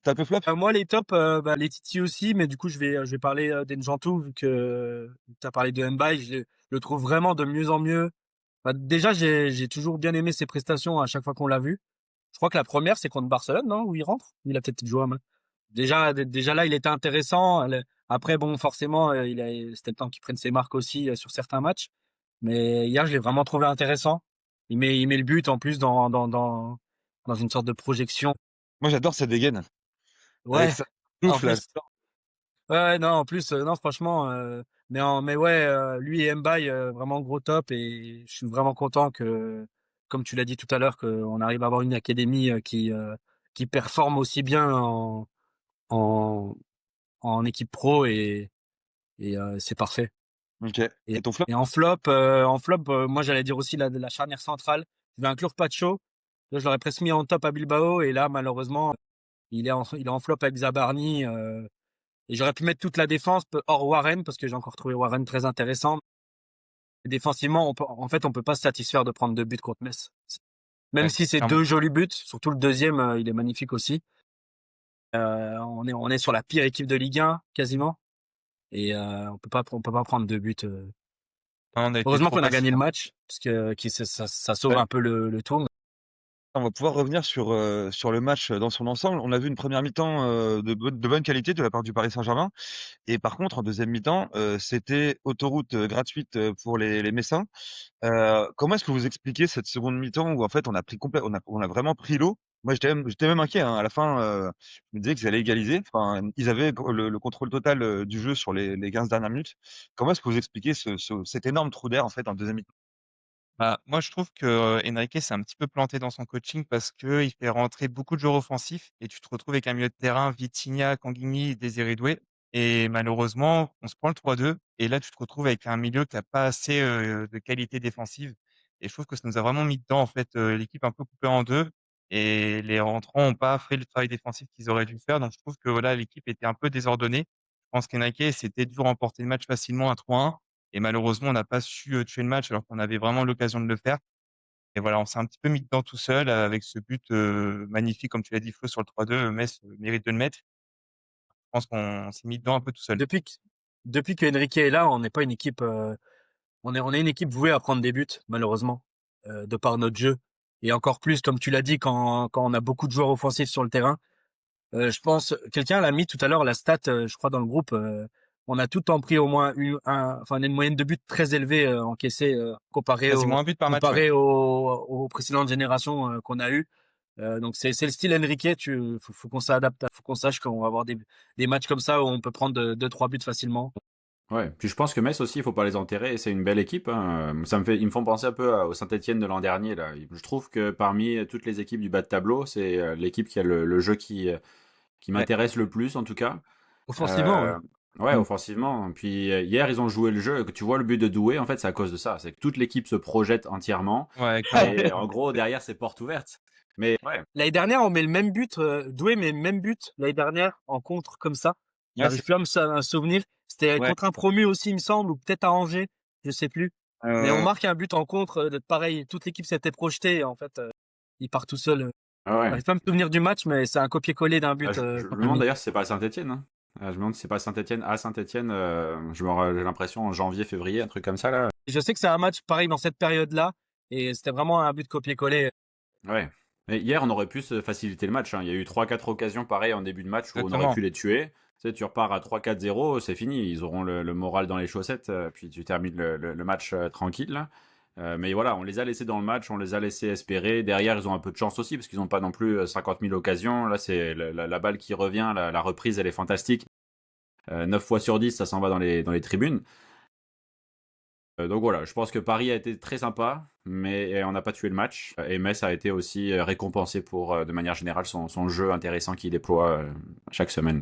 t'as un peu flop? Moi, les tops, les Titi aussi, mais du coup, je vais parler d'Enjantou, vu que tu as parlé de Mbaye. Je le trouve vraiment de mieux en mieux. Déjà, j'ai toujours bien aimé ses prestations à chaque fois qu'on l'a vu. Je crois que la première, c'est contre Barcelone, non? Où il rentre? Il a peut-être joué à main. Déjà là, il était intéressant. Après, bon, forcément, c'était le temps qu'il prenne ses marques aussi sur certains matchs. Mais hier, je l'ai vraiment trouvé intéressant. Il met le but en plus dans une sorte de projection. Moi, j'adore cette dégaine. Avec Ouais, sa en souffle, là. plus. Ouais, non, en plus, non, franchement, mais ouais, lui et Mbaye, vraiment gros top. Et je suis vraiment content que, comme tu l'as dit tout à l'heure, qu'on arrive à avoir une académie qui performe aussi bien en, en équipe pro et c'est parfait. Ok. Et, Et ton flop? et en flop, moi j'allais dire aussi la charnière centrale. Je vais inclure Pacho. Là, je l'aurais presque mis en top à Bilbao et là malheureusement il est en flop avec Zabarni. Et j'aurais pu mettre toute la défense hors Warren parce que j'ai encore trouvé Warren très intéressant. Et défensivement, on peut pas se satisfaire de prendre 2 buts contre Metz. Même Ouais, si c'est clairement. 2 jolis buts, surtout le deuxième, il est magnifique aussi. On est sur la pire équipe de Ligue 1 quasiment. Et on peut pas prendre 2 buts. Non, on a été Heureusement trop qu'on a gagné patient. le match, parce que ça sauve Ouais. un peu le tour. On va pouvoir revenir sur le match dans son ensemble. On a vu une première mi-temps de bonne qualité de la part du Paris Saint-Germain. Et par contre, en deuxième mi-temps, c'était autoroute gratuite pour les Messins. Comment est-ce que vous expliquez cette seconde mi-temps où en fait on a vraiment pris l'eau? Moi, j'étais même inquiet, hein. À la fin, je me disais qu'ils allaient égaliser. Enfin, ils avaient le contrôle total du jeu sur les 15 dernières minutes. Comment est-ce que vous expliquez cet énorme trou d'air en fait en deuxième mi-temps? Bah, moi, je trouve que Enrique s'est un petit peu planté dans son coaching parce que il fait rentrer beaucoup de joueurs offensifs et tu te retrouves avec un milieu de terrain, Vitinha, Kanguini, Désiré Doué. Et malheureusement, on se prend le 3-2 et là, tu te retrouves avec un milieu qui a pas assez de qualité défensive. Et je trouve que ça nous a vraiment mis dedans, en fait, l'équipe un peu coupée en deux et les rentrants ont pas fait le travail défensif qu'ils auraient dû faire. Donc, je trouve que voilà, l'équipe était un peu désordonnée. Je pense qu'Enrique s'était dû remporter le match facilement à 3-1. Et malheureusement, on n'a pas su tuer le match alors qu'on avait vraiment l'occasion de le faire. Et voilà, on s'est un petit peu mis dedans tout seul avec ce but magnifique, comme tu l'as dit, Flo, sur le 3-2. Metz mérite de le mettre. Je pense qu'on s'est mis dedans un peu tout seul. Depuis que, depuis que Enrique est là, on n'est pas une équipe. On est une équipe vouée à prendre des buts, malheureusement, de par notre jeu. Et encore plus, comme tu l'as dit, quand on a beaucoup de joueurs offensifs sur le terrain. Je pense, quelqu'un l'a mis tout à l'heure, la stat, je crois, dans le groupe. On a tout le temps pris au moins enfin, on a une moyenne de buts très élevée encaissée comparé Quasiment un but par match, ouais. aux précédentes générations qu'on a eues. Donc c'est le style Enrique. Faut qu'on s'adapte, faut qu'on sache qu'on va avoir des matchs comme ça où on peut prendre 2-3 buts facilement. Ouais, puis je pense que Metz aussi, il faut pas les enterrer. C'est une belle équipe, hein. Ils me font penser un peu au Saint-Étienne de l'an dernier là. Je trouve que parmi toutes les équipes du bas de tableau, c'est l'équipe qui a le jeu qui Ouais. m'intéresse le plus en tout cas. Offensivement, ouais. Euh, ouais, Mm. offensivement. Puis hier, ils ont joué le jeu. Tu vois le but de Doué, en fait, c'est à cause de ça. C'est que toute l'équipe se projette entièrement. Ouais, clairement. Et en gros, derrière, c'est porte ouverte. Mais ouais, L'année dernière, on met le même but. Doué met le même but l'année dernière en contre comme ça. Ouais, J'arrive plus à me souvenir. C'était ouais. contre un promu aussi, il me semble, ou peut-être à Angers, je sais plus. Mais on Euh, marque un but en contre, pareil, toute l'équipe s'était projetée. Et en fait, il part tout seul. ah ouais. J'arrive pas à me souvenir du match, mais c'est un copier-coller d'un Ah, but je me qu'on a demande mis. d'ailleurs si c'est pas à Saint-Étienne, hein. Je me demande si c'est pas Saint-Étienne à Saint-Étienne. J'ai l'impression en janvier, février, un truc comme ça là. Je sais que c'est un match pareil dans cette période-là, et c'était vraiment un but copier-coller. Ouais. Mais hier, on aurait pu se faciliter le match, hein. Il y a eu 3-4 occasions pareilles en début de match où on aurait Exactement. pu les tuer. Tu sais, tu repars à 3-4-0, c'est fini. Ils auront le moral dans les chaussettes, puis tu termines le match tranquille, là. Mais voilà, on les a laissés dans le match, on les a laissés espérer. Derrière, ils ont un peu de chance aussi, parce qu'ils n'ont pas non plus 50 000 occasions. Là, c'est la balle qui revient, la reprise, elle est fantastique. 9 fois sur 10, ça s'en va dans les tribunes. Donc voilà, je pense que Paris a été très sympa, mais on n'a pas tué le match. Et Metz a été aussi récompensé pour, de manière générale, son jeu intéressant qu'il déploie chaque semaine.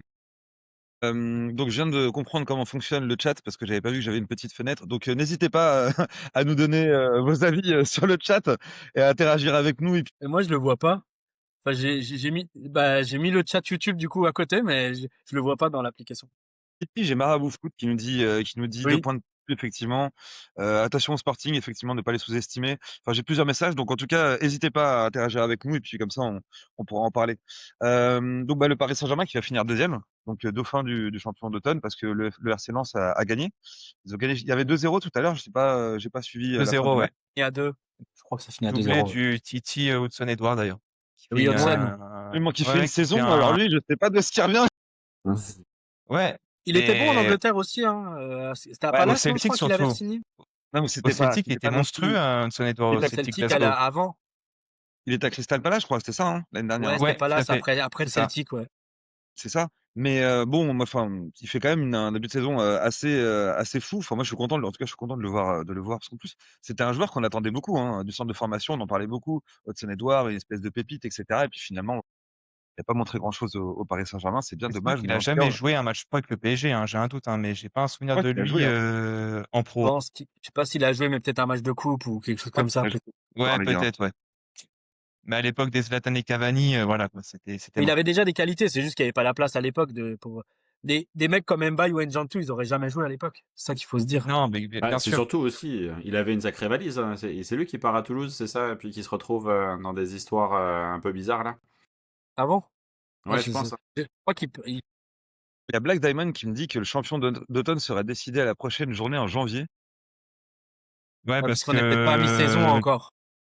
Donc je viens de comprendre comment fonctionne le chat parce que j'avais pas vu que j'avais une petite fenêtre. Donc n'hésitez pas à nous donner vos avis sur le chat et à interagir avec nous. Et puis, Et moi, je le vois pas. Enfin, j'ai mis le chat YouTube du coup à côté, mais je le vois pas dans l'application. j'ai Marabout Foot qui nous dit 2 Oui. points de plus, effectivement. Attention au Sporting, effectivement, ne pas les sous-estimer. Enfin, j'ai plusieurs messages, donc en tout cas, n'hésitez pas à interagir avec nous et puis comme ça, on pourra en parler. Donc le Paris Saint-Germain qui va finir deuxième, donc dauphin du champion d'automne parce que le RC Lens a gagné. Ils ont gagné. Il y avait 2-0 tout à l'heure, je sais pas, j'ai pas suivi la fin 2-0, du match. ouais. Il y a 2. Je crois que ça finit à Doublé 2-0. du Titi Hudson-Edouard d'ailleurs. Qui fait Oui, une, Hudson. Moi qui fait une ouais, qui fait saison, alors lui, je sais pas de ce qui revient. Ouais. Il était bon en Et Angleterre aussi, hein. C'était à Ouais, au Palace, non, je Celtic crois qu'il avait surtout. signé. Non, mais Au c'était Celtic, il était pas non monstrueux, plus. Hudson-Edouard Il au était Celtic Celtic, Glasgow. avant. Il était à Crystal Palace, je crois, c'était ça, hein, l'année dernière. Ouais, Hein. c'était Ouais, tout à Palace fait. après le C'est ça. Celtic, ouais. C'est ça. Mais bon, moi, enfin, il fait quand même un début de saison assez fou. Enfin, moi, je suis content. En tout cas, je suis content de le voir parce qu'en plus, c'était un joueur qu'on attendait beaucoup, hein, du centre de formation. On en parlait beaucoup. Hudson-Edouard, une espèce de pépite, etc. Et puis finalement, il n'a pas montré grand-chose au Paris Saint-Germain. C'est bien Il se trouve dommage, qu'il mais a en tout cas, jamais joué un match pro avec le PSG, hein. J'ai un doute, hein, mais j'ai pas un je souvenir crois de qu'il a lui joué. Hein. en Je pro. je sais pas s'il a joué, mais peut-être un match de coupe ou quelque chose Je crois comme qu'il ça. a joué en Ouais, Ligue 1. peut-être, ouais. Mais à l'époque des Zlatan et Cavani, voilà, quoi, c'était Mais il mort. avait déjà des qualités, c'est juste qu'il n'y avait pas la place à l'époque pour des mecs comme Mbaye ou Njantou, ils auraient jamais joué à l'époque. C'est ça qu'il faut se dire. Non, mais bien C'est sûr. surtout aussi, il avait une sacrée valise. Hein. C'est lui qui part à Toulouse, c'est ça, et puis qui se retrouve dans des histoires un peu bizarres là. Avant? Ah, Ouais, je pense. Hein. je crois qu'il Il y a Black Diamond qui me dit que le champion d'automne sera décidé à la prochaine journée en janvier. Ouais, parce parce qu'on n'est peut-être pas à mi-saison que encore.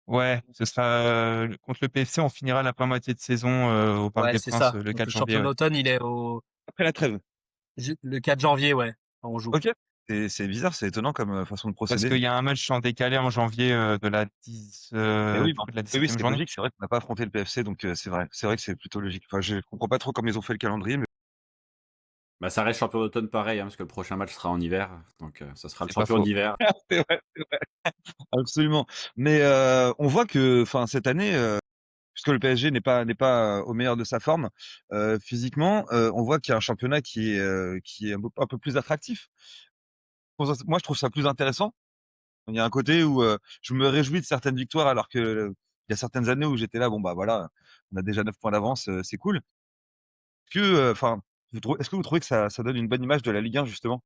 ouais, ce sera contre le PFC, on finira la première moitié de saison au Parc Ouais, des c'est Princes ça. le Donc 4 le janvier. champion Ouais. d'automne, il est Après la trêve. le 4 janvier, ouais. On joue. Ok. C'est bizarre, c'est étonnant comme façon de Parce procéder. qu'il y a un match en décalé en janvier de la 10, Mais oui, du coup, de la oui, 17e c'est journée. logique. C'est vrai qu'on n'a pas affronté le PFC, donc c'est vrai. C'est vrai que c'est plutôt logique. Enfin, je comprends pas trop comment ils ont fait le calendrier, mais Bah, ça reste champion d'automne pareil, hein, parce que le prochain match sera en hiver, donc ça sera le C'est pas champion faux. d'hiver. c'est vrai, absolument. Mais on voit que, enfin, cette année, puisque le PSG n'est pas au meilleur de sa forme physiquement, on voit qu'il y a un championnat qui est un peu plus attractif. Moi, je trouve ça plus intéressant. Il y a un côté où je me réjouis de certaines victoires, alors que il y a certaines années où j'étais là, bon bah voilà, on a déjà 9 points d'avance, c'est cool. Enfin, est-ce que vous trouvez que ça donne une bonne image de la Ligue 1 justement?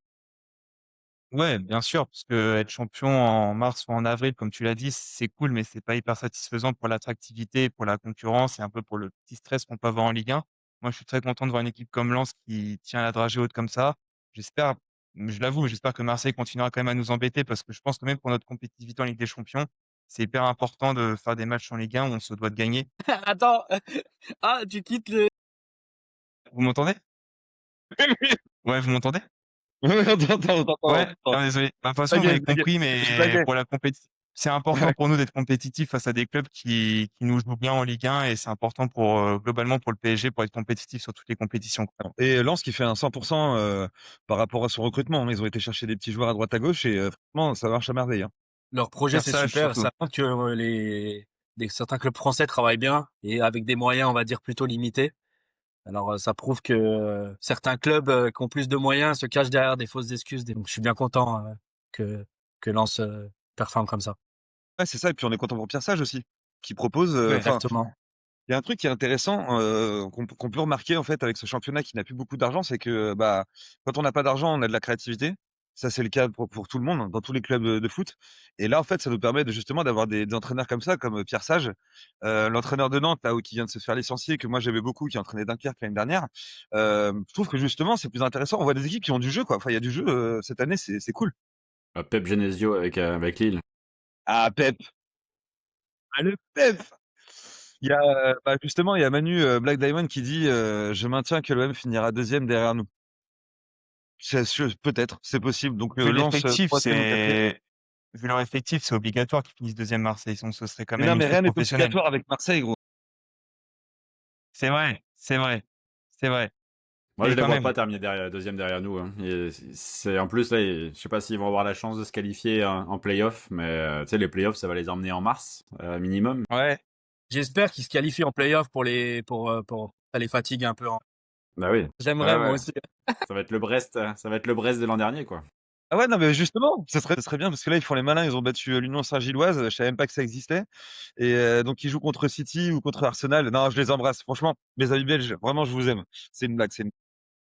Ouais, bien sûr, parce que être champion en mars ou en avril, comme tu l'as dit, c'est cool, mais c'est pas hyper satisfaisant pour l'attractivité, pour la concurrence et un peu pour le petit stress qu'on peut avoir en Ligue 1. Moi, je suis très content de voir une équipe comme Lens qui tient la dragée haute comme ça. J'espère, je l'avoue, j'espère que Marseille continuera quand même à nous embêter parce que je pense que même pour notre compétitivité en Ligue des Champions, c'est hyper important de faire des matchs en Ligue 1 où on se doit de gagner. Attends. Ah, tu quittes le. Vous m'entendez? Ouais, vous m'entendez? Ouais, Attends. non, désolé. Bah, de toute façon, vous Blaguez, m'avez blaguez. compris, Je mais blaguais. pour la compétition, c'est important Ouais. pour nous d'être compétitifs face à des clubs qui nous jouent bien en Ligue 1 et c'est important pour, globalement pour le PSG pour être compétitif sur toutes les compétitions. Et Lens qui fait un 100% par rapport à son recrutement. Hein. Ils ont été chercher des petits joueurs à droite à gauche et franchement, ça marche à merveille. Hein. Leur projet, c'est Persage super. surtout. Ça montre que certains clubs français travaillent bien et avec des moyens, on va dire, plutôt limités. Alors, ça prouve que certains clubs qui ont plus de moyens se cachent derrière des fausses excuses. Donc, je suis bien content que Lens performe comme ça. Ouais, c'est ça. Et puis on est content pour Pierre Sage aussi, qui propose. Ouais. Enfin, Exactement. il y a un truc qui est intéressant qu'on peut remarquer en fait avec ce championnat qui n'a plus beaucoup d'argent, c'est que bah quand on n'a pas d'argent, on a de la créativité. Ça c'est le cas pour tout le monde dans tous les clubs de foot. Et là en fait, ça nous permet justement d'avoir des entraîneurs comme ça, comme Pierre Sage, l'entraîneur de Nantes là où qui vient de se faire licencier, que moi j'aimais beaucoup, qui a entraîné Dunkerque l'année dernière. Je trouve que justement c'est plus intéressant. On voit des équipes qui ont du jeu quoi. Enfin il y a du jeu cette année, c'est cool. Pep Genesio avec Lille. Ah Pep, ah le Pep. Il y a justement il y a Manu Black Diamond qui dit je maintiens que l'OM finira deuxième derrière nous. Peut-être, c'est possible. Donc Vu Lens l'effectif, troisième ou quatrième. vu leur effectif, c'est obligatoire qu'ils finissent deuxième Marseille, sinon ce serait quand Mais même non, une mais faute rien n'est professionnelle. obligatoire avec Marseille, gros. C'est vrai, c'est vrai, c'est vrai. Moi, Mais je les quand vois même, pas terminer deuxième derrière nous. Hein. C'est en plus là, je sais pas s'ils vont avoir la chance de se qualifier en playoff, mais tu sais, les playoffs, ça va les emmener en mars minimum. ouais. J'espère qu'ils se qualifient en play-off pour ça les fatigue un peu. Bah oui. J'aimerais Ouais, moi ouais. aussi. Ça va être le Brest, ça va être le Brest de l'an dernier, quoi. Ah ouais, non, mais justement, ça serait bien parce que là, ils font les malins, ils ont battu l'Union Saint-Gilloise, je savais même pas que ça existait. Et donc, ils jouent contre City ou contre Arsenal. Non, je les embrasse. Franchement, mes amis belges, vraiment, je vous aime. C'est une blague.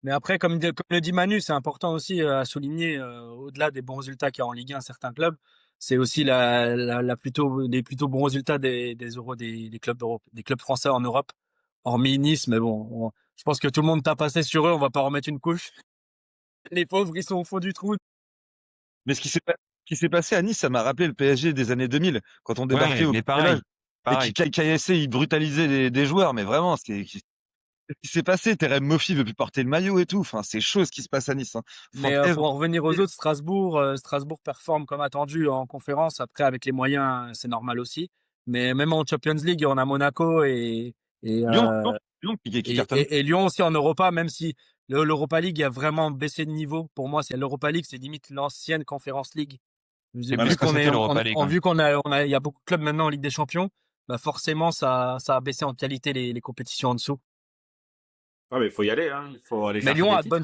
Mais après, comme le dit Manu, c'est important aussi à souligner, au-delà des bons résultats qu'il y a en Ligue 1, certains clubs, c'est aussi les plutôt bons résultats des clubs des clubs français en Europe, hormis Nice. Mais bon, je pense que tout le monde tape assez sur eux, on va pas remettre une couche. Les pauvres, ils sont au fond du trou. Mais ce qui s'est passé à Nice, ça m'a rappelé le PSG des années 2000, quand on débarquait Ouais, au mais Petit Village pareil, et qui pareil. caillassait, il brutalisait des joueurs. Mais vraiment, qu'est-ce qui s'est passé? Terem Moffi veut plus porter le maillot et tout. Enfin, c'est chaud ce qui se passe à Nice, hein. Mais Fantasme. pour en revenir aux autres, Strasbourg performe comme attendu en conférence. Après, avec les moyens, c'est normal aussi. Mais même en Champions League, on a Monaco et, Lyon, euh, Lyon, Lyon qui et, cartonne. et Lyon aussi en Europa, même si l'Europa League a vraiment baissé de niveau. Pour moi, c'est l'Europa League, c'est limite l'ancienne Conference League. C'est plus Vu ce que qu'on c'était est, l'Europa League, ouais. vu il y a beaucoup de clubs maintenant en Ligue des Champions, bah forcément, ça a baissé en qualité les compétitions en dessous. Ouais, mais il faut y aller, hein. Il faut aller Mais chercher des titres.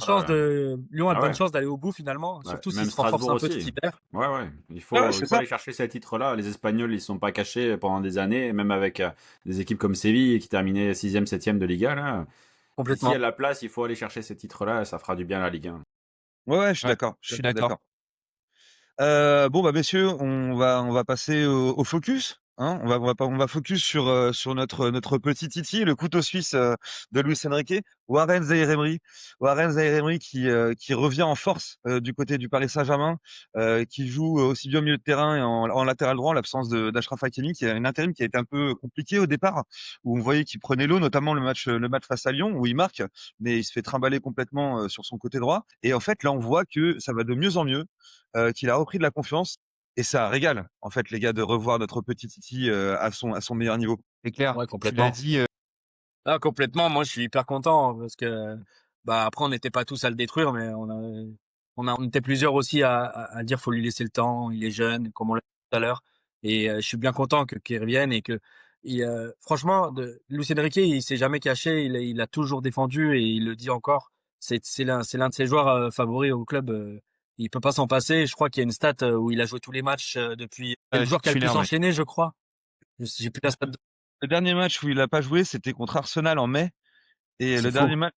Lyon a de Ah bonnes ouais. chances d'aller au bout finalement, Ouais. surtout s'ils Même se renforcent Strasbourg un peu cet aussi. hiver. Ouais, ouais. Ouais, Il c'est faut ça. aller chercher ces titres-là. Les Espagnols, ils sont pas cachés pendant des années, même avec des équipes comme Séville qui terminaient 6e, 7e de Liga, là. S'il y a Complètement. la place, il faut aller chercher ces titres-là, ça fera du bien à la Ligue 1. Ouais, ouais, je suis Ouais, d'accord. je Je suis suis tout à fait d'accord. d'accord. Bon bah messieurs, on va passer au focus. Hein, on va focus sur notre petit Titi, le couteau suisse de Luis Enrique, Warren Zaïre-Emery. Warren Zaïre-Emery qui revient en force du côté du Paris Saint-Germain, qui joue aussi bien au milieu de terrain et en latéral droit, en l'absence d'Achraf Hakimi, qui a une intérim qui a été un peu compliqué au départ, où on voyait qu'il prenait l'eau, notamment le match face à Lyon, où il marque, mais il se fait trimballer complètement sur son côté droit. Et en fait, là, on voit que ça va de mieux en mieux, qu'il a repris de la confiance. Et ça régale, en fait, les gars, de revoir notre petit Titi à son meilleur niveau. C'est clair. Ouais, Tu l'as complètement. dit, Ah, complètement. Moi, je suis hyper content parce que, bah, après, on n'était pas tous à le détruire, mais on était plusieurs aussi à dire faut lui laisser le temps. Il est jeune, comme on l'a dit tout à l'heure. Et je suis bien content qu'il revienne et franchement, Luis Enrique, il s'est jamais caché. Il a toujours défendu et il le dit encore. C'est l'un de ses joueurs favoris au club. Il peut pas s'en passer. Je crois qu'il y a une stat où il a joué tous les matchs depuis. C'est le joueur qui a le plus titulaire, ouais. enchaîné, je crois. J'ai plus la stat. Le dernier match où il n'a pas joué, c'était contre Arsenal en mai. Et C'est le fou. dernier match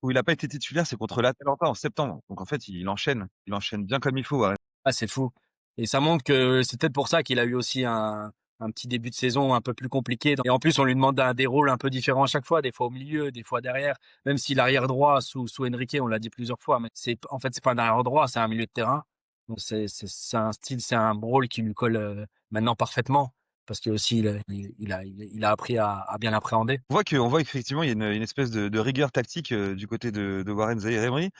où il n'a pas été titulaire, c'est contre l'Atalanta en septembre. Donc en fait, il enchaîne. Il enchaîne bien comme il faut. Ouais. Ah, c'est fou. Et ça montre que c'est peut-être pour ça qu'il a eu aussi un petit début de saison un peu plus compliqué. Et en plus, on lui demande des rôles un peu différents à chaque fois, des fois au milieu, des fois derrière. Même si l'arrière droit sous Enrique, on l'a dit plusieurs fois, mais en fait, c'est pas un arrière droit, c'est un milieu de terrain. Donc c'est un style, c'est un rôle qui lui colle maintenant parfaitement. Parce que aussi, il a appris à bien l'appréhender. On voit qu'effectivement, il y a une espèce de rigueur tactique du côté de Warren Zaïre-Emery.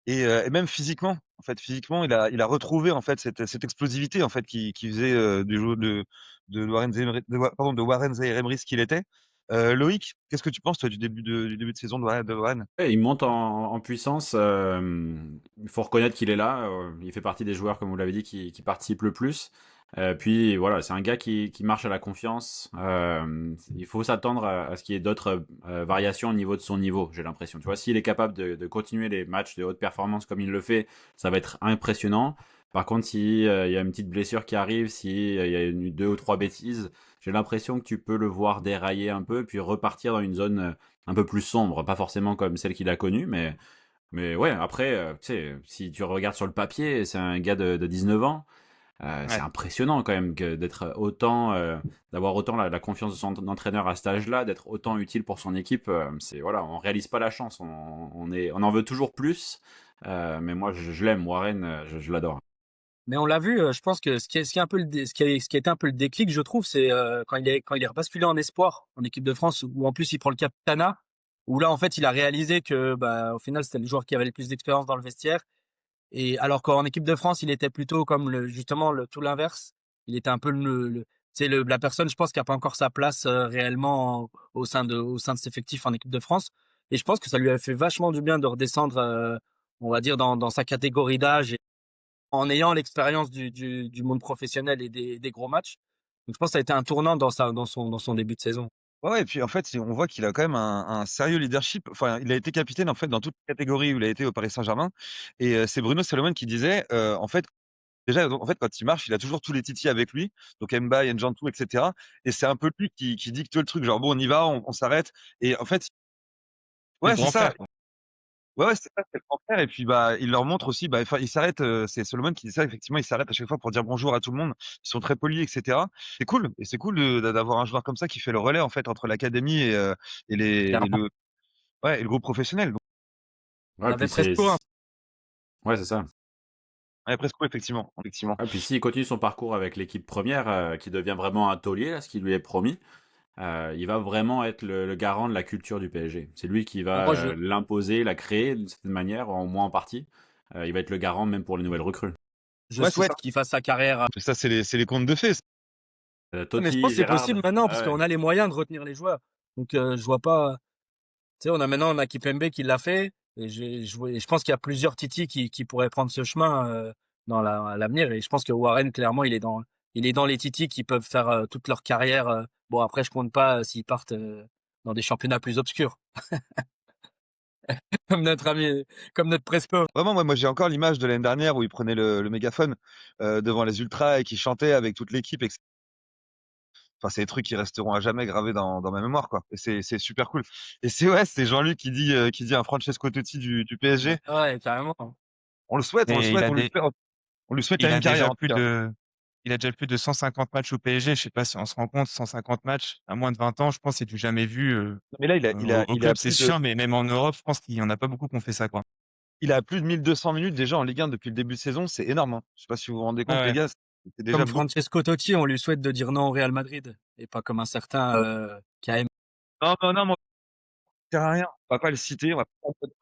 Et même physiquement, en fait, il a retrouvé en fait cette explosivité en fait qui faisait du jeu de Warren Zaïre, de Warren Zaïre-Emery ce qu'il était. Loïc, qu'est-ce que tu penses toi du début de saison de Warren? Ouais, il monte en puissance. Il faut reconnaître qu'il est là. Il fait partie des joueurs, comme vous l'avez dit, qui participent le plus. Puis voilà, c'est un gars qui marche à la confiance. Il faut s'attendre à ce qu'il y ait d'autres variations au niveau de son niveau, j'ai l'impression. Tu vois, s'il est capable de continuer les matchs de haute performance comme il le fait, ça va être impressionnant. Par contre, si il y a une petite blessure qui arrive, si il y a deux ou trois bêtises, j'ai l'impression que tu peux le voir dérailler un peu, puis repartir dans une zone un peu plus sombre, pas forcément comme celle qu'il a connue, mais ouais, après, tu sais, si tu regardes sur le papier, c'est un gars de 19 ans, c'est Ouais. impressionnant quand même que d'être autant, d'avoir autant la confiance de son entraîneur à cet âge-là, d'être autant utile pour son équipe, c'est voilà, on réalise pas la chance, on en veut toujours plus, mais moi je l'aime, Warren, je l'adore. Mais on l'a vu, je pense que ce qui est un peu ce qui a été un peu le déclic, je trouve, c'est quand il est rebasculé en espoir en équipe de France, où en plus il prend le capitana, où là en fait il a réalisé que bah au final c'était le joueur qui avait le plus d'expérience dans le vestiaire. Et alors qu'en équipe de France, il était plutôt comme justement tout l'inverse. Il était un peu c'est la personne, je pense, qui a pas encore sa place réellement au sein de cet effectif en équipe de France. Et je pense que ça lui a fait vachement du bien de redescendre, on va dire dans sa catégorie d'âge, en ayant l'expérience du monde professionnel et des gros matchs. Donc je pense que ça a été un tournant dans son début de saison. Ouais, et puis en fait, on voit qu'il a quand même un sérieux leadership. Enfin, il a été capitaine en fait dans toutes les catégories où il a été au Paris Saint-Germain. Et c'est Bruno Salomon qui disait, en fait, déjà, en fait, quand il marche, il a toujours tous les titis avec lui, donc Mbaye, N'Jantou, etc. Et c'est un peu lui qui dicte le truc, genre bon, on y va, on s'arrête. Et en fait, C'est le ouais, c'est grand ça. frère, quoi. Ouais, ouais, c'est ça, c'est le grand frère. Et puis bah, il leur montre aussi, bah, enfin, il s'arrête. C'est Solomon qui dit ça. Effectivement, il s'arrête à chaque fois pour dire bonjour à tout le monde. Ils sont très polis, etc. C'est cool. Et c'est cool d'avoir un joueur comme ça qui fait le relais en fait entre l'académie et et Clairement. ouais, et le groupe professionnel. Donc, On Ouais, avait puis presque un. ouais, c'est ça. ouais, presque, effectivement, effectivement. Ouais, puis s'il continue son parcours avec l'équipe première, qui devient vraiment un taulier, là, ce qui lui est promis, il va vraiment être le garant de la culture du PSG. C'est lui qui va Moi, l'imposer, la créer d'une certaine manière, au moins en partie. Il va être le garant même pour les nouvelles recrues. je Ouais, c'est ça. souhaite qu'il fasse sa carrière. Ça, c'est les contes de fées. Mais je pense Totti, que c'est possible Gérard, maintenant parce ouais. qu'on a les moyens de retenir les joueurs. Donc, je vois pas. Tu sais, on a Kipembe qui l'a fait. Et je pense qu'il y a plusieurs Titi qui pourraient prendre ce chemin dans l'avenir. Et je pense que Warren, clairement, il est dans les Titi qui peuvent faire toute leur carrière. Bon, après, je compte pas s'ils partent dans des championnats plus obscurs, comme notre ami, comme notre Prespo. Vraiment, moi j'ai encore l'image de l'année dernière où il prenait le mégaphone devant les ultras et qui chantait avec toute l'équipe. Enfin, c'est des trucs qui resteront à jamais gravés dans ma mémoire, quoi. Et c'est super cool. Et c'est ouais, c'est Jean-Luc qui dit un Francesco Totti du PSG. Ouais, carrément. On le souhaite, on le Mais souhaite, on lui souhaite la il même a carrière déjà en tout plus cas. de, il a déjà plus de 150 matchs au PSG. Je sais pas si on se rend compte, 150 matchs à moins de 20 ans, je pense que c'est du jamais vu Mais là, au club, c'est sûr, mais même en Europe, je pense qu'il y en a pas beaucoup qui ont fait ça, quoi. il a plus de 1200 minutes déjà en Ligue 1 depuis le début de saison. C'est énorme, hein. Je sais pas si vous vous rendez Ouais, compte, les ouais. gars. C'est déjà Comme beaucoup. Francesco Totti, on lui souhaite de dire non au Real Madrid et pas comme un certain KM. Non, non, non, sert à rien. On va pas le citer, on va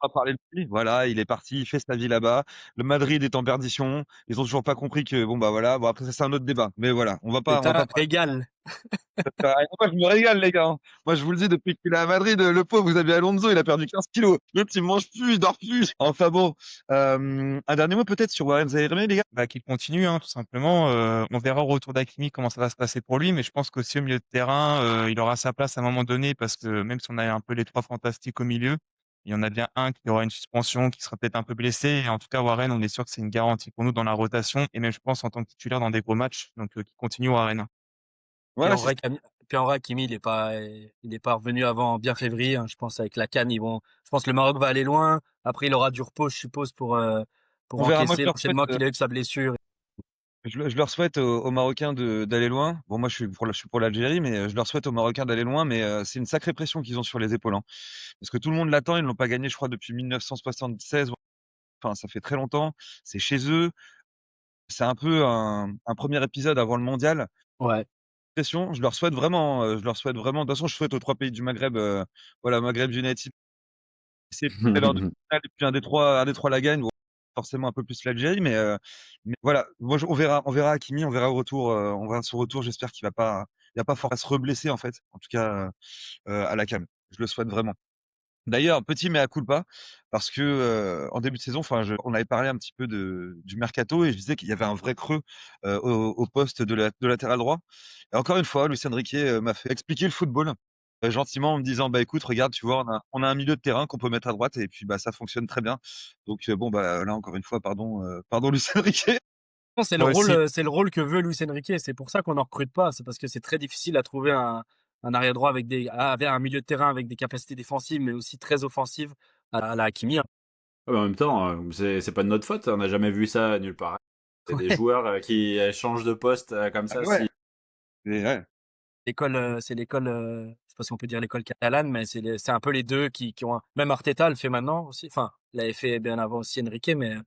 pas parler de lui. Voilà, il est parti, il fait sa vie là-bas. Le Madrid est en perdition. Ils ont toujours pas compris que bon bah voilà. Bon après ça c'est un autre débat. Mais voilà, C'est on va un pas parler. régal. Ça sert à rien. Moi je me régale les gars, hein. Moi je vous le dis depuis qu'il est à Madrid, le pauvre, vous avez Alonso, il a perdu 15 kilos. L'autre il mange plus, il dort plus. Enfin bon, un dernier mot peut-être sur Warren Zaïre, les gars. Bah, qu'il continue, hein, tout simplement. On verra au retour d'Hakimi comment ça va se passer pour lui, mais je pense qu'aussi au milieu de terrain, il aura sa place à un moment donné parce que même si on a un peu les trois fantastiques au milieu, il y en a bien un qui aura une suspension, qui sera peut-être un peu blessé. Et en tout cas, Warren, on est sûr que c'est une garantie pour nous dans la rotation et même, je pense, en tant que titulaire dans des gros matchs. Donc, qu'il continue Warren. Puis Ouais, en c'est vrai, Hakimi, il est pas revenu avant bien février, hein. Je pense avec la CAN, je pense que le Maroc va aller loin. Après, il aura du repos, je suppose, pour on verra. Moi encaisser je leur souhaite. l'enchaînement qu'il a eu de sa blessure. Je leur souhaite aux Marocains d'aller loin. Bon, moi, je suis pour l'Algérie, mais je leur souhaite aux Marocains d'aller loin. Mais c'est une sacrée pression qu'ils ont sur les épaules, hein. Parce que tout le monde l'attend. Ils ne l'ont pas gagné, je crois, depuis 1976. Enfin, ça fait très longtemps. C'est chez eux. C'est un peu un premier épisode avant le mondial. Ouais. Pression. Je leur souhaite vraiment. Je leur souhaite vraiment. De toute façon, je souhaite aux trois pays du Maghreb. Voilà, Maghreb United. C'est l'heure de finale. Et puis un des trois la gagne. Bon, forcément un peu plus l'Algérie, mais voilà. Moi, on verra Hakimi, on verra au retour, on verra son retour. J'espère il va pas fort à se reblesser en fait. En tout cas, à la CAN. Je le souhaite vraiment. D'ailleurs, petit mea culpa, parce que en début de saison, enfin, on avait parlé un petit peu du mercato et je disais qu'il y avait un vrai creux au poste de latéral droit. Et encore une fois, Luis Enrique m'a fait expliquer le football gentiment en me disant, bah écoute, regarde, tu vois, on a un milieu de terrain qu'on peut mettre à droite et puis bah ça fonctionne très bien. Donc bon bah là encore une fois, pardon Luis Enrique. Non, Moi aussi. c'est le rôle que veut Luis Enrique. C'est pour ça qu'on n'en recrute pas. C'est parce que c'est très difficile à trouver un arrière droit avec un milieu de terrain avec des capacités défensives, mais aussi très offensives à la Hakimi, hein. Ouais, mais en même temps, c'est pas de notre faute, on n'a jamais vu ça nulle part. C'est des joueurs qui changent de poste comme Ah ça. mais ouais. Ouais. C'est l'école, je sais pas si on peut dire l'école catalane, mais c'est un peu les deux qui ont même Arteta le fait maintenant aussi. Enfin, l'avait fait bien avant aussi Enrique, mais tu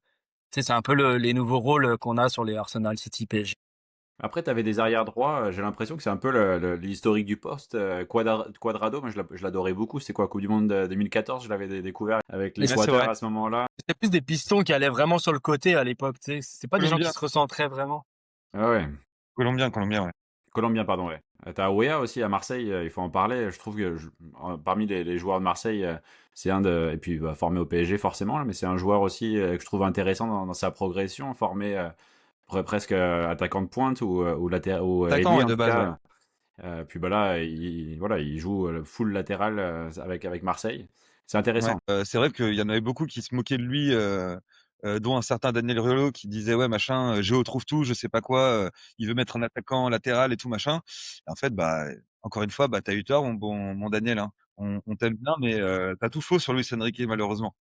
sais, c'est un peu les nouveaux rôles qu'on a sur les Arsenal, City, PSG. Après, tu avais des arrières droits, j'ai l'impression que c'est un peu l'historique du poste. Quadrado, moi je l'adorais beaucoup. C'est quoi, Coupe du Monde 2014, je l'avais découvert avec Mais C'est l'Équateur vrai. à ce moment-là. c'était plus des pistons qui allaient vraiment sur le côté à l'époque, tu sais. C'est pas des gens qui Colombien, se recentraient vraiment. Ah ouais, Colombien, ouais. Colombien, pardon, ouais. T'as Weah aussi à Marseille, il faut en parler. Je trouve que parmi les joueurs de Marseille, c'est un de. Et puis formé au PSG forcément, là, mais c'est un joueur aussi que je trouve intéressant dans sa progression, formé presque attaquant de pointe ou Attaquant, ailier ouais, en de tout base, ouais. cas. Puis bah là, il joue full latéral avec Marseille. C'est Ouais, intéressant. c'est vrai qu'il y en avait beaucoup qui se moquaient de lui, dont un certain Daniel Riolo qui disait ouais machin, Géo trouve tout, je sais pas quoi, il veut mettre un attaquant latéral et tout machin. Et en fait, bah encore une fois, bah t'as eu tort, mon Daniel, hein. On t'aime bien, mais t'as tout faux sur Luis Enrique malheureusement.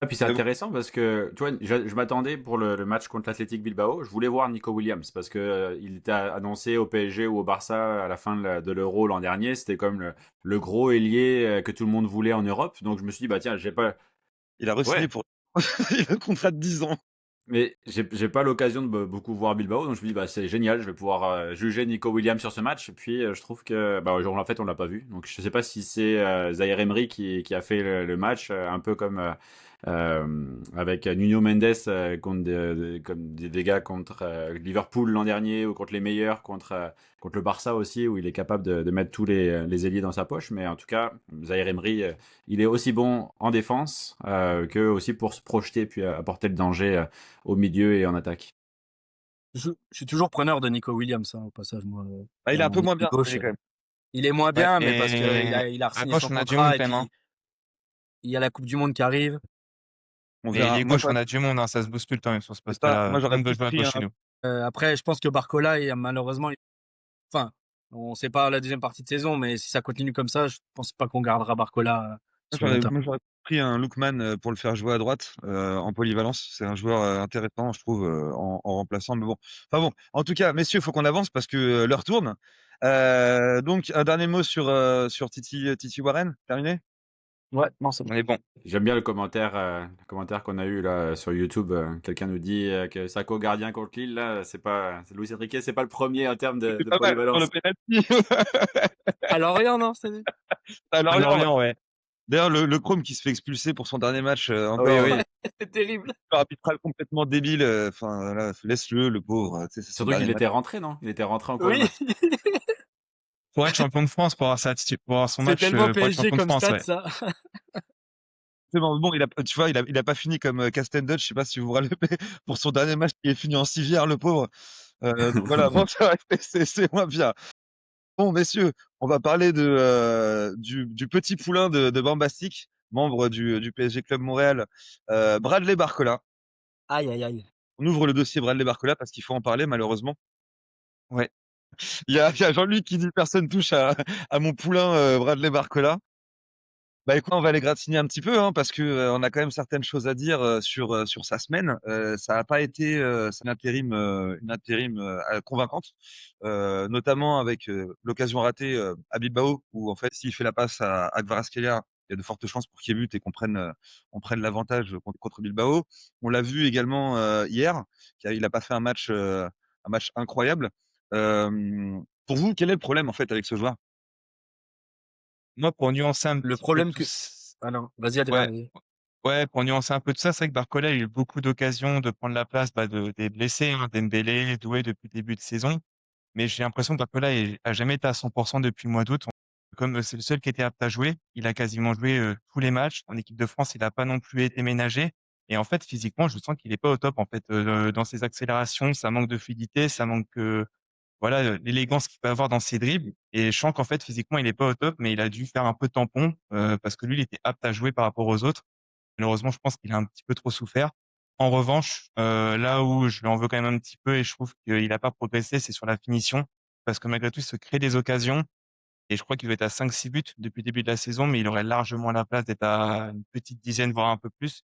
Et puis c'est Mais bon, intéressant parce que, tu vois, je m'attendais pour le match contre l'Athletic Bilbao, je voulais voir Nico Williams parce que il était annoncé au PSG ou au Barça à la fin de l'Euro l'an dernier. C'était comme le gros ailier que tout le monde voulait en Europe. Donc je me suis dit, bah tiens, j'ai pas. il a re-signé Ouais, pour il a un contrat de 10 ans. mais j'ai pas l'occasion de beaucoup voir Bilbao, donc je me dis bah c'est génial, je vais pouvoir juger Nico Williams sur ce match. Et puis je trouve que bah en fait on l'a pas vu, donc je sais pas si c'est Zaïre Emery qui a fait le match un peu comme avec Nuno Mendes comme des gars contre Liverpool l'an dernier ou contre les meilleurs contre le Barça aussi où il est capable de mettre tous les ailiers dans sa poche. Mais en tout cas Zaïre Emery il est aussi bon en défense que aussi pour se projeter puis apporter le danger au milieu et en attaque. Je suis toujours preneur de Nico Williams, hein, au passage, moi. Ah, il Il est a un peu mon moins ailier bien cette gauche. année quand même. Il est moins Ouais, bien, mais parce que et il a à re-signé gauche, son on a du contrat monde et quand même, hein. puis il y a la Coupe du Monde qui arrive. On Mais verra. les Moi gauches, j'aurais on a du monde, hein, ça se bouscule quand même sur ce c'est ça, poste-là. moi Tout le j'aurais monde veut plus jouer à pris gauche un chez nous. Après, je pense que Barcola, malheureusement, enfin, on sait pas la deuxième partie de saison, mais si ça continue comme ça, je pense pas qu'on gardera Barcola sur le long terme. moi, j'aurais pris un Lookman pour le faire jouer à droite en polyvalence. C'est un joueur intéressant, je trouve, en remplaçant. Mais bon, enfin bon. En tout cas, messieurs, faut qu'on avance parce que l'heure tourne. Donc, un dernier mot sur Titi Warren. Terminé? Ouais, non, c'est bon. On est bon. J'aime bien le commentaire qu'on a eu là sur YouTube. Quelqu'un nous dit que Sako gardien contre Lille, là, c'est Luis Enrique, c'est pas le premier en termes C'est de pas mal sur le polyvalence. penalty. À Lorient, non, c'est dit. À À Lorient, ouais. Lorient, ouais. D'ailleurs, le Chrome qui se fait expulser pour son dernier match, Oui, encore oui. C'est terrible. arbitral complètement débile. Enfin, voilà, laisse-le, le pauvre. Tu sais, c'est son Surtout dernier qu'il match. était rentré, non? Il était rentré en Oui. Chrome. Pour être champion de France, pour avoir son C'est match, tellement pour être PSG champion de comme France, stat, ouais. ça. C'est bon, tu vois, il a pas fini comme Casten Dutch, je sais pas si vous vous rappelez, pour son dernier match, il est fini en civière, le pauvre. Donc voilà, bon, c'est vrai que c'est moins bien. Bon, messieurs, on va parler du petit poulain de Bambastic, membre du PSG Club Montréal, Bradley Barcola. Aïe, aïe, aïe. On ouvre le dossier Bradley Barcola parce qu'il faut en parler, malheureusement. Ouais. Il y a Jean-Luc qui dit personne touche à mon poulain Bradley Barcola. Bah écoute, on va les gratigner un petit peu, hein, parce que on a quand même certaines choses à dire sur sa semaine. Ça n'a pas été c'est une intérim convaincante, notamment avec l'occasion ratée à Bilbao, où en fait s'il fait la passe à Kvaratskhelia, il y a de fortes chances pour qu'il y ait but et on prenne l'avantage contre Bilbao. On l'a vu également hier, il a pas fait un match incroyable. Pour vous, quel est le problème en fait avec ce joueur? Moi, pour nuancer un Le petit peu problème tout que... ç Ah non, vas-y, Adrien, ouais, vas-y. ouais, pour nuancer un peu tout ça, c'est vrai que Barcola, il a eu beaucoup d'occasions de prendre la place, bah, des blessés, hein, Dembélé, Doué depuis le début de saison. Mais j'ai l'impression que Barcola a jamais été à 100% depuis le mois d'août. Comme c'est le seul qui était apte à jouer, il a quasiment joué tous les matchs. En équipe de France, il n'a pas non plus été ménagé. Et en fait, physiquement, je sens qu'il est pas au top. En fait, dans ses accélérations, ça manque de fluidité, ça manque voilà l'élégance qu'il peut avoir dans ses dribbles. Et je sens qu'en fait, physiquement, il est pas au top, mais il a dû faire un peu tampon parce que lui, il était apte à jouer par rapport aux autres. Malheureusement, je pense qu'il a un petit peu trop souffert. En revanche, là où je lui en veux quand même un petit peu et je trouve qu'il n'a pas progressé, c'est sur la finition. Parce que malgré tout, il se crée des occasions. Et je crois qu'il doit être à 5-6 buts depuis le début de la saison, mais il aurait largement la place d'être à une petite dizaine, voire un peu plus.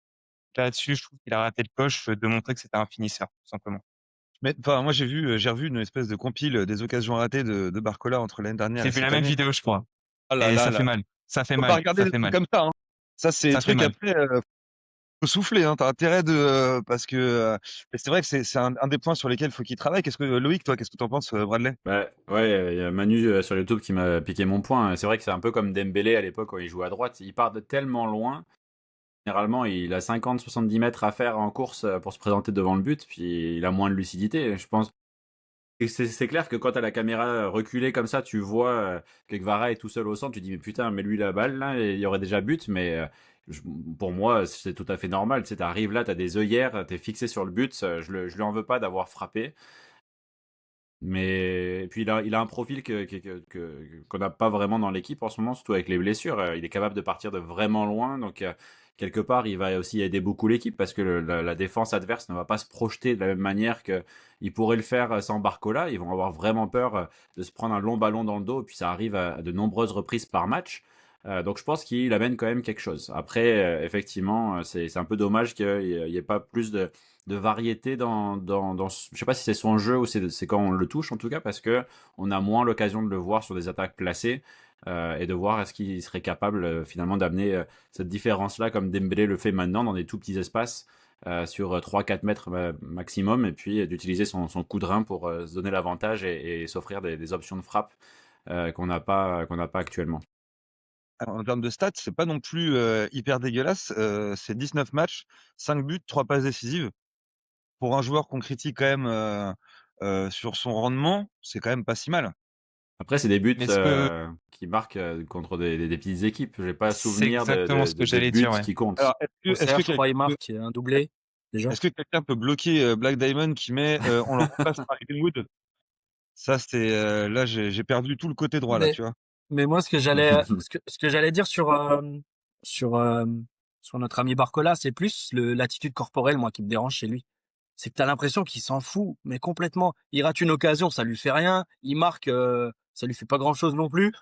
Là-dessus, je trouve qu'il a raté le coche de montrer que c'était un finisseur, tout simplement. Mais enfin, moi j'ai revu une espèce de compile des occasions ratées de Barcola entre l'année dernière J'ai et vu la cette même année. vidéo, je crois. Ah là Et là ça là, fait mal. Ça fait faut pas mal. regarder Ça des fait trucs mal. comme ça, hein. Ça c'est des Ça fait trucs mal. après faut souffler, hein. T'as intérêt de parce que mais c'est vrai que c'est un des points sur lesquels faut qu'il travaille. Qu'est-ce que Loïc, toi, qu'est-ce que t'en penses, Bradley? Bah, ouais, il y a Manu sur YouTube qui m'a piqué mon point. C'est vrai que c'est un peu comme Dembélé à l'époque quand il jouait à droite. Il part de tellement loin. Généralement, il a 50-70 mètres à faire en course pour se présenter devant le but, puis il a moins de lucidité. Je pense. Et c'est clair que quand t'as la caméra reculée comme ça, tu vois que Kvara est tout seul au centre, tu dis mais putain, mets-lui la balle là, et il y aurait déjà but, mais je- pour moi, c'est tout à fait normal. Tu sais, t'arrives là, t'as des œillères, t'es fixé sur le but, je lui en veux pas d'avoir frappé. Mais et puis il a un profil qu'on n'a pas vraiment dans l'équipe en ce moment, surtout avec les blessures. Il est capable de partir de vraiment loin, donc quelque part il va aussi aider beaucoup l'équipe parce que la défense adverse ne va pas se projeter de la même manière que il pourrait le faire sans Barcola. Ils vont avoir vraiment peur de se prendre un long ballon dans le dos, et puis ça arrive à de nombreuses reprises par match. Donc je pense qu'il amène quand même quelque chose. Après, effectivement, c'est un peu dommage qu'il n'y ait pas plus de variété je sais pas si c'est son jeu ou c'est quand on le touche en tout cas, parce que on a moins l'occasion de le voir sur des attaques placées, et de voir est-ce qu'il serait capable finalement d'amener cette différence-là comme Dembélé le fait maintenant dans des tout petits espaces, sur 3-4 mètres maximum, et puis d'utiliser son coup de rein pour se donner l'avantage et s'offrir des options de frappe qu'on n'a pas actuellement. Alors, en termes de stats, c'est pas non plus hyper dégueulasse. C'est 19 matchs, 5 buts, 3 passes décisives. Pour un joueur qu'on critique quand même sur son rendement, c'est quand même pas si mal. Après, c'est des buts Mais est-ce que qui marquent contre des petites équipes. J'ai pas c'est souvenir exactement ce que de j'allais buts dire, ouais. qui comptent. Alors, Auxerre, je crois, il marque un doublé déjà. est-ce que quelqu'un peut bloquer Black Diamond qui met on le remplace par Greenwood? Ça, c'était là, j'ai perdu tout le côté droit là, Mais tu vois. mais moi, ce que j'allais dire sur, sur notre ami Barcola, c'est plus l'attitude corporelle, moi, qui me dérange chez lui. C'est que tu as l'impression qu'il s'en fout, mais complètement. Il rate une occasion, ça lui fait rien. Il marque, ça lui fait pas grand-chose non plus.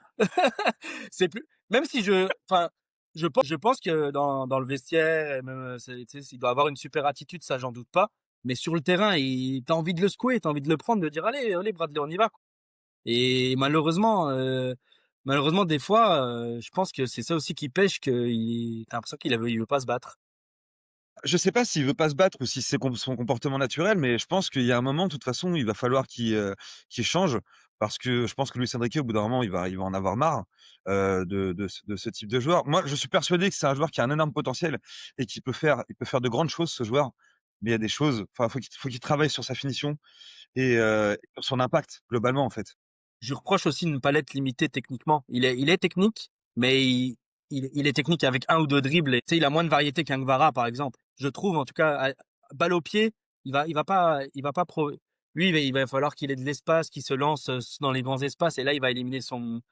C'est plus même si enfin, je pense que dans le vestiaire et même, tu sais, il doit avoir une super attitude, ça, j'en doute pas. Mais sur le terrain, tu as envie de le secouer, tu as envie de le prendre, de dire: «Allez, allez Bradley, on y va, quoi». Et malheureusement, des fois, je pense que c'est ça aussi qui pêche, tu as l'impression il veut pas se battre. Je sais pas s'il veut pas se battre ou si c'est son comportement naturel, mais je pense qu'il y a un moment, de toute façon, il va falloir qu'il change parce que je pense que Luis Enrique, au bout d'un moment, il va en avoir marre de ce type de joueur. Moi, je suis persuadé que c'est un joueur qui a un énorme potentiel et il peut faire de grandes choses, ce joueur. Mais il y a des choses, enfin, faut qu'il travaille sur sa finition et sur son impact globalement, en fait. Je lui reproche aussi de ne pas l'être limité techniquement. Il est technique, mais il est technique avec un ou deux dribbles. Et, tu sais, il a moins de variété qu'un Guevara, par exemple. Je trouve, en tout cas, balle au pied, il va pas lui, il va falloir qu'il ait de l'espace, qu'il se lance dans les grands espaces. Et là, il va éliminer son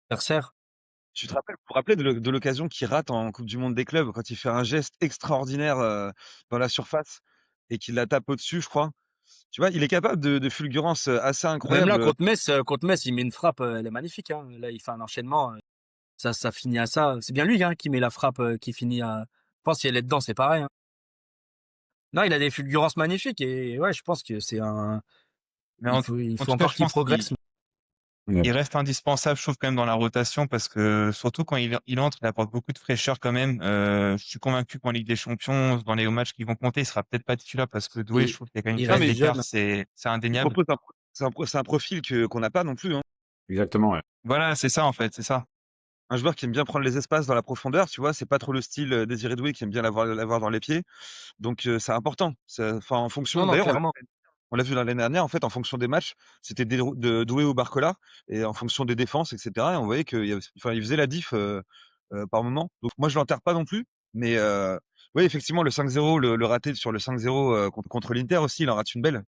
adversaire. Tu te rappelles, pour rappeler de l'occasion qu'il rate en Coupe du Monde des clubs quand il fait un geste extraordinaire dans la surface et qu'il la tape au-dessus, je crois. Tu vois, il est capable de fulgurances assez Même là, incroyables. contre Metz, il met une frappe, elle est magnifique, hein. Là, il fait un enchaînement. Ça finit à ça. C'est bien lui, hein, qui met la frappe, qui finit à. Je pense si elle est dedans, c'est pareil, hein. Non, il a des fulgurances magnifiques et ouais, je pense que c'est un. Mais Il en faut tout cas, encore je qu'il pense qu'il progresse. Ouais. il reste indispensable, je trouve, quand même dans la rotation parce que surtout quand il entre, il apporte beaucoup de fraîcheur quand même. Je suis convaincu qu'en Ligue des Champions, dans les matchs qui vont compter, il sera peut-être pas titulaire parce que Doué, je Et trouve qu'il y a quand même une il Non, classe reste mais jeune. d'écart, c'est il indéniable. propose c'est un profil qu'on n'a pas non plus, hein. Exactement, ouais. Voilà, c'est ça en fait, c'est ça. Un joueur qui aime bien prendre les espaces dans la profondeur, tu vois, c'est pas trop le style Désiré Doué qui aime bien l'avoir dans les pieds. Donc c'est important. Enfin, en Non, fonction, non, d'ailleurs, clairement. on l'a vu l'année dernière, en fait, en fonction des matchs, c'était de Doué ou Barcola, et en fonction des défenses, etc. Et on voyait enfin, il faisait la diff par moment. Donc moi, je l'enterre pas non plus, mais oui, effectivement, le 5-0, le raté sur le 5-0 contre l'Inter aussi, il en rate une belle.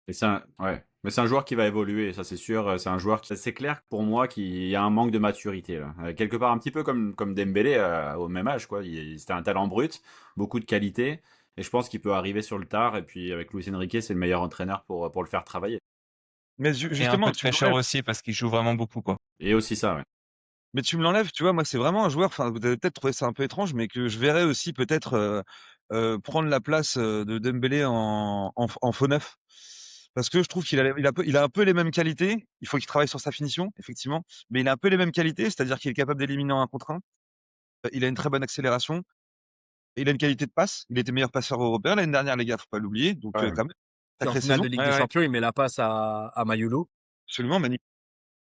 Et ouais. Mais c'est un joueur qui va évoluer, ça c'est sûr. C'est un joueur qui, c'est clair pour moi qu'il y a un manque de maturité là. Quelque part un petit peu comme Dembélé au même âge quoi. C'était un talent brut, beaucoup de qualité, et je pense qu'il peut arriver sur le tard. Et puis avec Luis Enrique, c'est le meilleur entraîneur pour le faire travailler. Mais Et un peu justement, de tu me fraîcheur l'enlèves. aussi parce qu'il joue vraiment beaucoup, quoi. Et aussi ça, ouais. Mais tu me l'enlèves, tu vois, moi, c'est vraiment un joueur, enfin, vous avez peut-être trouvé ça un peu étrange, mais que je verrais aussi peut-être prendre la place de Dembélé en faux neuf. Parce que je trouve il a un peu les mêmes qualités. Il faut qu'il travaille sur sa finition, effectivement. Mais il a un peu les mêmes qualités, c'est-à-dire qu'il est capable d'éliminer en un contre un. Il a une très bonne accélération. Et il a une qualité de passe. Il était meilleur passeur européen l'année dernière, les gars, faut pas l'oublier. Donc, Ouais. quand même, Puis en sacrée finale saison. de Ligue Ouais, des ouais. Champions, il met la passe à Mayulu. Absolument magnifique.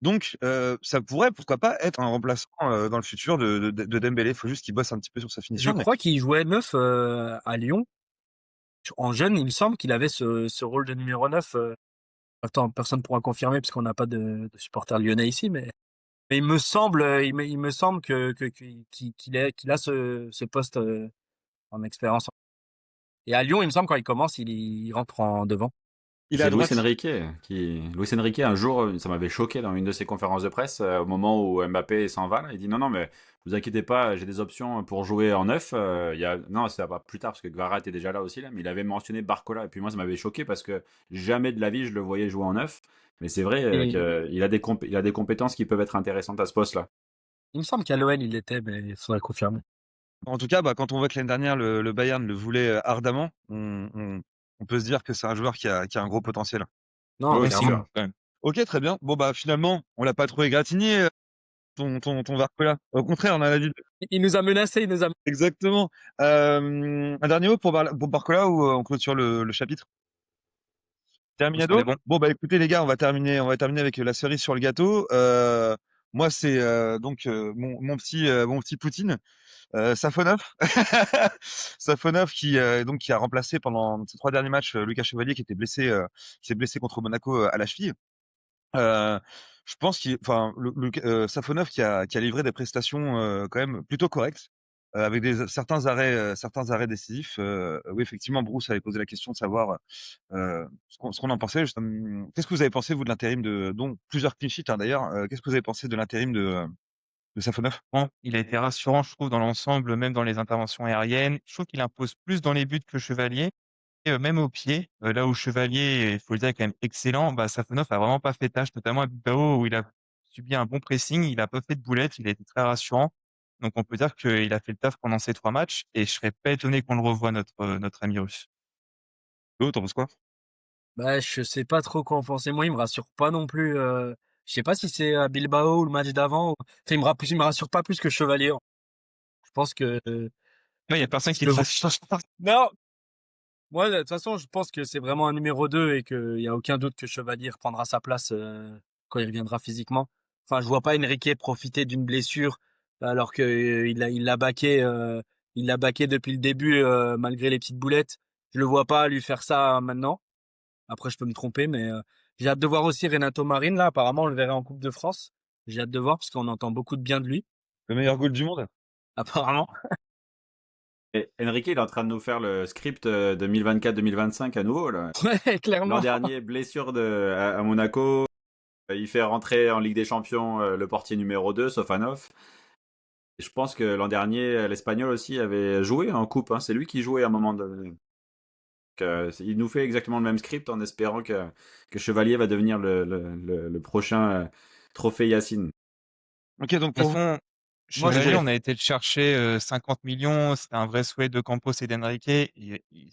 Donc, ça pourrait, pourquoi pas, être un remplaçant dans le futur de Dembélé. Il faut juste qu'il bosse un petit peu sur sa Je finition. Mais crois qu'il jouait neuf à Lyon. En jeune, il me semble qu'il avait ce rôle de numéro 9. Attends, personne ne pourra confirmer parce qu'on n'a pas de supporters lyonnais ici, mais il me semble, il me semble qu'il a ce poste en expérience. Et à Lyon, il me semble quand il commence, il rentre en devant. Il est C'est à droite. Luis Enrique, un jour, ça m'avait choqué dans une de ses conférences de presse, au moment où Mbappé s'en va, là, il dit non, non, mais vous inquiétez pas, j'ai des options pour jouer en neuf. Non, ça va plus tard, parce que Guevara était déjà là aussi, là, mais il avait mentionné Barcola. Et puis moi, ça m'avait choqué parce que jamais de la vie je le voyais jouer en neuf. Mais c'est vrai Et qu'il a il a des compétences qui peuvent être intéressantes à ce poste-là. il me semble qu'à l'OL, il l'était, mais il faudrait confirmer. En tout cas, quand on voit que l'année dernière, le Bayern le voulait ardemment, on peut se dire que c'est un joueur qui a un gros potentiel. Non, Oui, Bon c'est clairement. signe sûr. quand même. Ok, très bien. Bon, bah finalement, on l'a pas trouvé gratigné, ton Barcola. Au contraire, on a la dit. Il nous a menacés, il nous a. Exactement. Un dernier mot pour Barcola ou on clôture le chapitre? Je pense qu'on est Terminado? bon. Bon, bah écoutez les gars, on va terminer avec la cerise sur le gâteau. Moi, c'est donc mon petit Poutine. Safonov, Safonov qui a remplacé pendant ces 3 derniers matchs Lucas Chevalier qui s'est blessé contre Monaco à la cheville. Euh, je pense Safonov qui a livré des prestations quand même plutôt correctes avec certains arrêts décisifs. Oui, effectivement, Bruce avait posé la question de savoir ce qu'on en pensait. Qu'est-ce que vous avez pensé vous de l'intérim dont plusieurs clean sheets d'ailleurs. Qu'est-ce que vous avez pensé de l'intérim de Safonov? Bon, il a été rassurant, je trouve, dans l'ensemble, même dans les interventions aériennes. Je trouve qu'il impose plus dans les buts que Chevalier. Et même au pied, là où Chevalier, il faut le dire, est quand même excellent, bah, Safonov a vraiment pas fait tâche, notamment à Bilbao où il a subi un bon pressing, il a pas fait de boulettes, il a été très rassurant. Donc on peut dire qu'il a fait le taf pendant ces 3 matchs et je serais pas étonné qu'on le revoie notre ami russe. T'en penses quoi? Bah, je sais pas trop quoi en penser. Moi, il me rassure pas non plus. Je sais pas si c'est à Bilbao ou le match d'avant. Enfin, il me rassure pas plus que Chevalier. Je pense que Non, il y a personne je qui le le vois. rassure. Non, moi, de toute façon, je pense que c'est vraiment un numéro 2 et qu'il y a aucun doute que Chevalier reprendra sa place quand il reviendra physiquement. Enfin, je vois pas Enrique profiter d'une blessure alors que il l'a baqué depuis le début malgré les petites boulettes. Je le vois pas lui faire ça maintenant. Après, je peux me tromper, mais j'ai hâte de voir aussi Renato Marine. Là, apparemment, on le verrait en Coupe de France. J'ai hâte de voir parce qu'on entend beaucoup de bien de lui, Le meilleur goal du monde? apparemment. Et Enrique, il est en train de nous faire le script 2024-2025 à nouveau, là. Ouais, L'an clairement. dernier, blessure à Monaco. Il fait rentrer en Ligue des Champions le portier numéro 2, Sofanov. Et je pense que l'an dernier, l'Espagnol aussi avait joué en coupe, hein. C'est lui qui jouait à un moment donné. Donc, il nous fait exactement le même script en espérant que Chevalier va devenir le prochain trophée Yacine. Ok, donc De toute pour vous, façon, Moi, je Chevalier, dirais. on a été le chercher 50 millions. C'était un vrai souhait de Campos et d'Enrique.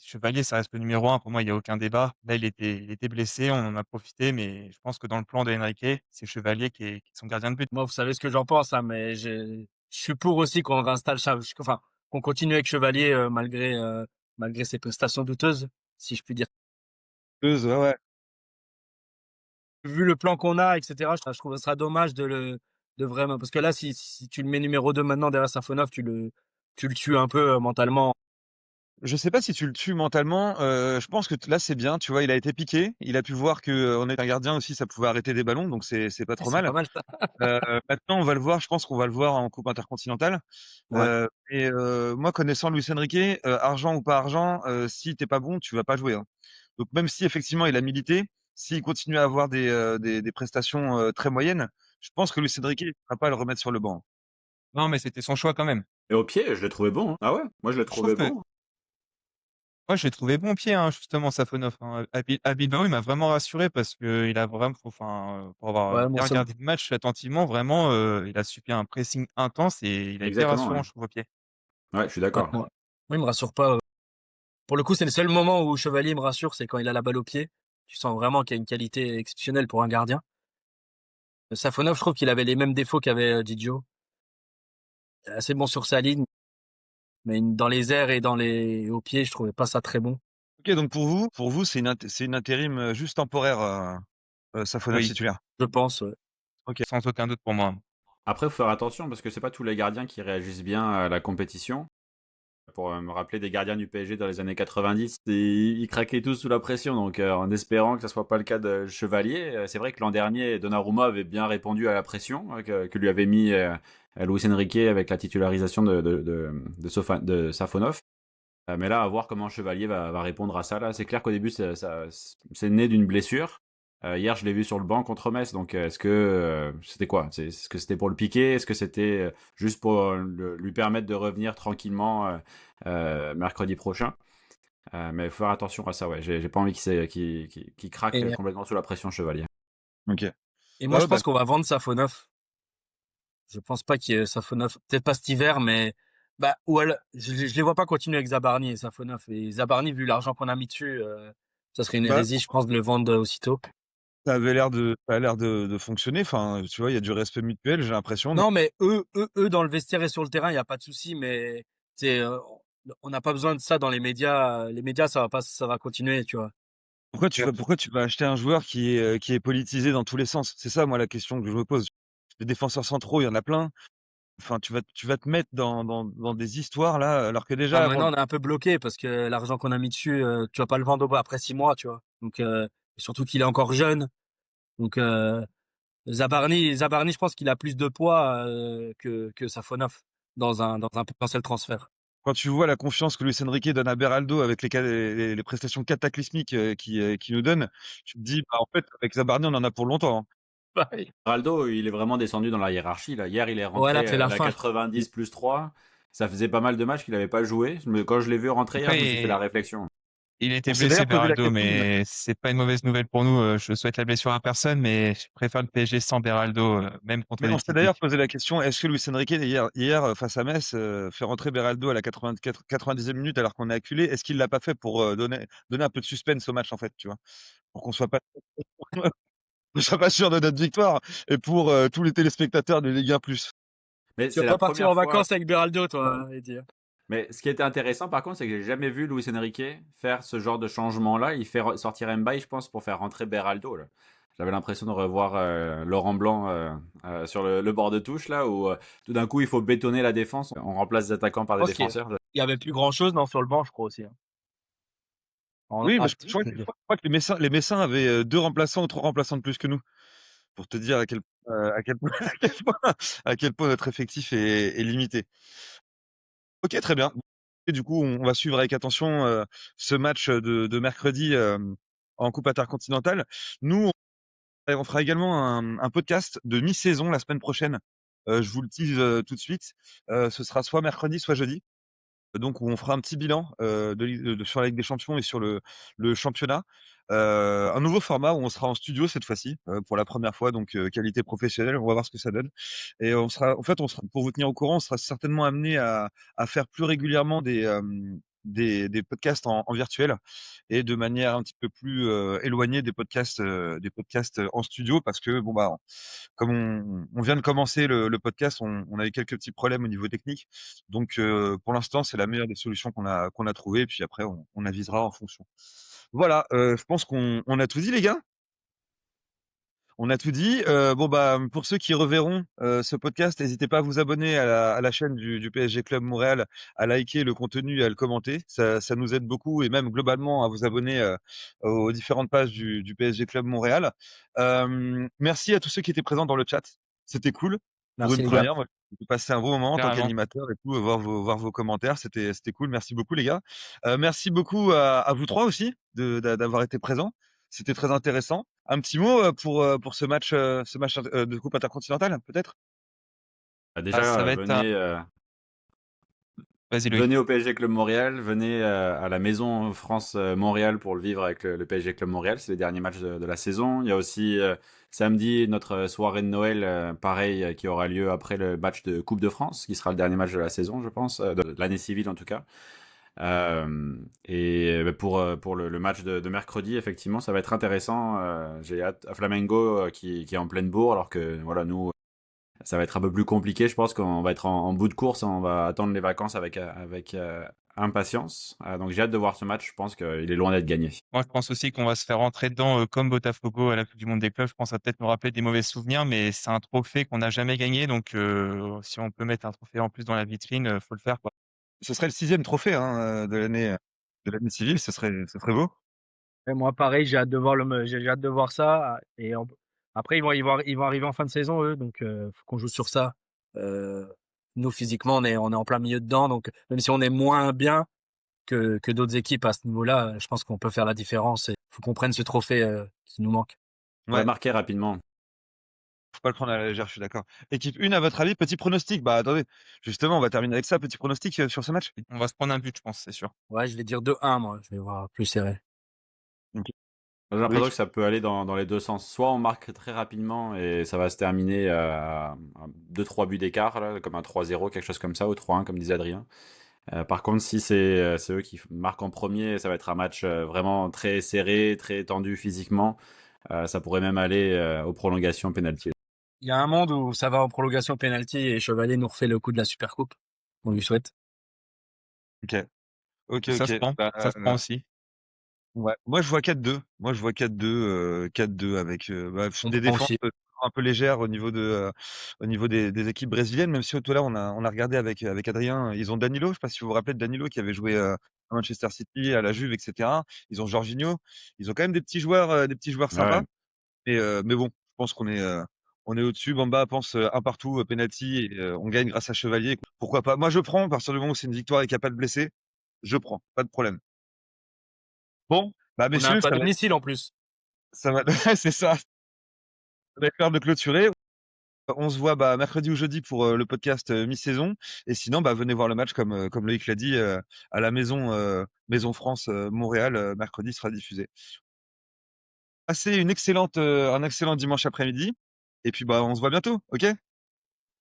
Chevalier, ça reste le numéro 1. Pour moi, il n'y a aucun débat. Là, il était blessé. On en a profité. Mais je pense que dans le plan d'Enrique, c'est Chevalier qui est son gardien de but. Moi, vous savez ce que j'en pense, hein, mais je suis pour aussi qu'on réinstalle enfin, qu'on continue avec Chevalier malgré ses prestations douteuses, si je puis dire. ouais, ouais. Vu le plan qu'on a, etc., je trouve que ce sera dommage de vraiment, parce que là, si tu le mets numéro 2 maintenant derrière Safonov, tu le tues un peu mentalement. Je sais pas si tu le tues mentalement. Je pense que là c'est bien. Tu vois, il a été piqué. Il a pu voir que on est un gardien aussi, ça pouvait arrêter des ballons, donc c'est pas Ouais, trop c'est mal. pas mal ça. Maintenant, on va le voir. Je pense qu'on va le voir en Coupe intercontinentale. Ouais. Moi, connaissant Luis Enrique, argent ou pas argent, si t'es pas bon, tu vas pas jouer, hein. Donc même si effectivement il a milité, s'il continue à avoir des prestations très moyennes, je pense que Luis Enrique ne va pas le remettre sur le banc. Non, mais c'était son choix quand même. Et au pied, je l'ai trouvé bon, hein. Ah ouais, moi je l'ai Je trouve trouvé que bon. moi, je l'ai trouvé bon pied, hein, justement, Safonov, hein. À Bilbao, il m'a vraiment rassuré parce que il a vraiment, enfin, pour avoir Ouais, bien regardé le match attentivement, vraiment, il a subi un pressing intense et il a été Exactement, rassurant, ouais. je trouve, au pied. Ouais, je suis ouais, d'accord. moi, il me rassure pas. Pour le coup, c'est le seul moment où Chevalier me rassure, c'est quand il a la balle au pied. Tu sens vraiment qu'il y a une qualité exceptionnelle pour un gardien. Safonov, je trouve qu'il avait les mêmes défauts qu'avait Didio. Assez bon sur sa ligne, mais dans les airs et au pied, je trouvais pas ça très bon. Ok, donc pour vous, c'est une intérim juste temporaire, Safonov Oui, titulaire. Je pense. Ok. sans aucun doute pour moi. Après, il faut faire attention parce que c'est pas tous les gardiens qui réagissent bien à la compétition. Pour me rappeler des gardiens du PSG dans les années 90, ils craquaient tous sous la pression. Donc, en espérant que ce soit pas le cas de Chevalier, c'est vrai que l'an dernier, Donnarumma avait bien répondu à la pression que lui avait mis Luis Enrique avec la titularisation de Safonov. Mais là, à voir comment Chevalier va répondre à ça. Là, c'est clair qu'au début, c'est né d'une blessure. Hier, je l'ai vu sur le banc contre Metz. Donc, est-ce que c'était quoi? Est-ce que c'était pour le piquer? Est-ce que c'était juste pour lui permettre de revenir tranquillement mercredi prochain? Mais il faut faire attention à ça. Ouais, j'ai pas envie qu'il craque Et, complètement sous la pression Chevalier. Ok. et moi, Ouais, je pense qu'on va vendre Safonov. Je pense pas qu'il y ait Safonov, peut-être pas cet hiver, mais ou je les vois pas continuer avec Zabarny et Safonov. Et Zabarny, vu l'argent qu'on a mis dessus, ça serait une bah, hérésie, je pense, de le vendre aussitôt. ça a l'air de fonctionner. Enfin, tu vois, il y a du respect mutuel, j'ai l'impression. Non, mais eux, dans le vestiaire et sur le terrain, il y a pas de souci, mais c'est, on n'a pas besoin de ça dans les médias. Les médias, ça va continuer, tu vois. Pourquoi tu vas acheter un joueur qui est politisé dans tous les sens? C'est ça, moi, la question que je me pose. Les défenseurs centraux, il y en a plein. Enfin, tu vas te mettre dans des histoires là, alors que Non, déjà avant. maintenant, on est un peu bloqué parce que l'argent qu'on a mis dessus, tu vas pas le vendre après 6 mois, tu vois. Donc, surtout qu'il est encore jeune. Donc, Zabarny, je pense qu'il a plus de poids que Safonov dans un potentiel transfert. Quand tu vois la confiance que Luis Enrique donne à Beraldo avec les prestations cataclysmiques qu'il nous donne, tu te dis, bah, en fait, avec Zabarni, on en a pour longtemps. Ouais. Raldo, il est vraiment descendu dans la hiérarchie. Là. Hier, il est Ouais, là, rentré c'est à la la fin. 90 plus 3. Ça faisait pas mal de matchs qu'il n'avait pas joué. Mais quand je l'ai vu rentrer hier, je me suis fait la Après, réflexion. il On était s'est blessé, d'ailleurs posé la Beraldo, question. mais c'est pas une mauvaise nouvelle pour nous. Je souhaite la blessure à personne, mais je préfère le PSG sans Beraldo, même contre Mais des on s'est petites d'ailleurs équipes. posé la question, est-ce que Luis Enrique, hier face à Metz, fait rentrer Beraldo à la 90e minute alors qu'on est acculé? Est-ce qu'il l'a pas fait pour donner un peu de suspense au match, en fait, tu vois? Pour qu'on soit pas, qu'on soit pas sûr de notre victoire et pour tous les téléspectateurs de Ligue 1+. Mais Tu vas c'est la pas partir première en fois. vacances avec Beraldo, toi, Eddie. Mais ce qui était intéressant, par contre, c'est que j'ai jamais vu Luis Enrique faire ce genre de changement-là. Il fait sortir Mbaye, je pense, pour faire rentrer Beraldo. Là. J'avais l'impression de revoir Laurent Blanc sur le bord de touche, là, où tout d'un coup, il faut bétonner la défense. On remplace les attaquants par Je des pense qu'il défenseurs. y avait plus grand chose, non, sur le banc, je crois aussi. Hein. Oui, mais Ah, je crois que les Messins avaient 2 remplaçants ou 3 remplaçants de plus que nous. Pour te dire à quel point à quel point notre effectif est limité. OK, très bien. Et du coup, on va suivre avec attention, ce match, de mercredi, en coupe intercontinentale. Nous, on fera également un podcast de mi-saison la semaine prochaine. Je vous le tease, tout de suite. Ce sera soit mercredi, soit jeudi. Donc où on fera un petit bilan sur la Ligue des Champions et sur le championnat. Un nouveau format où on sera en studio cette fois-ci pour la première fois, donc qualité professionnelle. On va voir ce que ça donne. Et pour vous tenir au courant, on sera certainement amené à faire plus régulièrement des podcasts en virtuel et de manière un petit peu plus éloignée des podcasts en studio parce que bon bah comme on vient de commencer le podcast, on a eu quelques petits problèmes au niveau technique. Donc, pour l'instant, c'est la meilleure des solutions qu'on a trouvées. Et puis après, on avisera en fonction. Voilà, je pense qu'on a tout dit, les gars. On a tout dit. Bon bah pour ceux qui reverront ce podcast, n'hésitez pas à vous abonner à la chaîne du PSG Club Montréal, à liker le contenu et à le commenter. Ça nous aide beaucoup et même globalement à vous abonner aux différentes pages du PSG Club Montréal. Merci à tous ceux qui étaient présents dans le chat. C'était cool pour merci une les gars. première. Moi, j'ai passé un bon moment en tant Carrément. qu'animateur et tout, voir vos commentaires. C'était cool. Merci beaucoup les gars. Merci beaucoup à vous trois aussi d'avoir été présents. C'était très intéressant. Un petit mot pour ce match de Coupe intercontinentale, peut-être? Ah, Déjà, ça va être un... Vas-y, Loïc. venez au PSG Club Montréal, venez à la maison France-Montréal pour le vivre avec le PSG Club Montréal. C'est les derniers matchs de la saison. Il y a aussi samedi notre soirée de Noël, pareil, qui aura lieu après le match de Coupe de France, qui sera le dernier match de la saison, je pense, de l'année civile en tout cas. Pour le match de mercredi, effectivement, ça va être intéressant. J'ai hâte à Flamengo qui est en pleine bourre, alors que voilà, nous, ça va être un peu plus compliqué. Je pense qu'on va être en bout de course. On va attendre les vacances avec impatience. Donc j'ai hâte de voir ce match. Je pense qu'il est loin d'être gagné. Moi, je pense aussi qu'on va se faire rentrer dedans comme Botafogo à la Coupe du Monde des clubs. Je pense que ça va peut-être nous rappeler des mauvais souvenirs, mais c'est un trophée qu'on n'a jamais gagné. Donc, si on peut mettre un trophée en plus dans la vitrine, faut le faire, quoi. Ce serait le 6e trophée hein, de l'année civile, ce serait beau. Et moi, pareil, j'ai hâte de voir ça. Et après, ils vont arriver en fin de saison, eux, donc faut qu'on joue sur ça. Nous, physiquement, on est en plein milieu dedans, donc même si on est moins bien, que d'autres équipes à ce niveau-là. Je pense qu'on peut faire la différence et faut qu'on prenne ce trophée qui nous manque. On va Ouais, marquer rapidement. faut pas le prendre à la légère, je suis d'accord. Équipe 1, à votre avis, petit pronostic. Bah attendez, justement, on va terminer avec ça. Petit pronostic sur ce match. On va se prendre un but, je pense, c'est sûr. Ouais, je vais dire 2-1, moi. Je vais voir plus serré. Ok. J'ai l'impression Loïc. que ça peut aller dans les deux sens. Soit on marque très rapidement et ça va se terminer à 2-3 buts d'écart, là, comme un 3-0, quelque chose comme ça, ou 3-1, comme disait Adrien. Par contre, si c'est eux qui marquent en premier, ça va être un match vraiment très serré, très tendu physiquement. Ça pourrait même aller aux prolongations penalty. Il y a un monde où ça va en prolongation penalty et Chevalier nous refait le coup de la Supercoupe. On lui souhaite. Ok. Ok, Ça se ok. prend, Bah, ça se prend aussi. ouais. Moi, je vois 4-2. Moi, je vois 4-2 avec On des prend défenses aussi. un peu légères au niveau des équipes brésiliennes. Même si tout à l'heure, on a regardé avec Adrien, ils ont Danilo. Je sais pas si vous vous rappelez de Danilo qui avait joué à Manchester City, à la Juve, etc. Ils ont Jorginho. Ils ont quand même des petits joueurs sympas. Ouais. Mais bon, je pense on est au-dessus. Bamba pense un partout, penalty, et on gagne grâce à Chevalier. Pourquoi pas? Moi, je prends. À partir du moment où c'est une victoire et qu'il n'y a pas de blessés, je prends. Pas de problème. Bon, bah On a un messieurs, peu à domicile en plus. ça va, ouais, c'est ça. Ça va être l'heure de clôturer. On se voit bah, mercredi ou jeudi pour le podcast mi-saison. Et sinon, bah, venez voir le match comme Loïc l'a dit à la Maison France Montréal. Mercredi sera diffusé. Passez un excellent dimanche après-midi. Et puis bah on se voit bientôt, ok?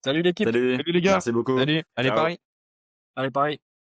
Salut l'équipe. Salut, Salut les gars. merci beaucoup. Salut, allez Ciao. Paris. Allez, pareil.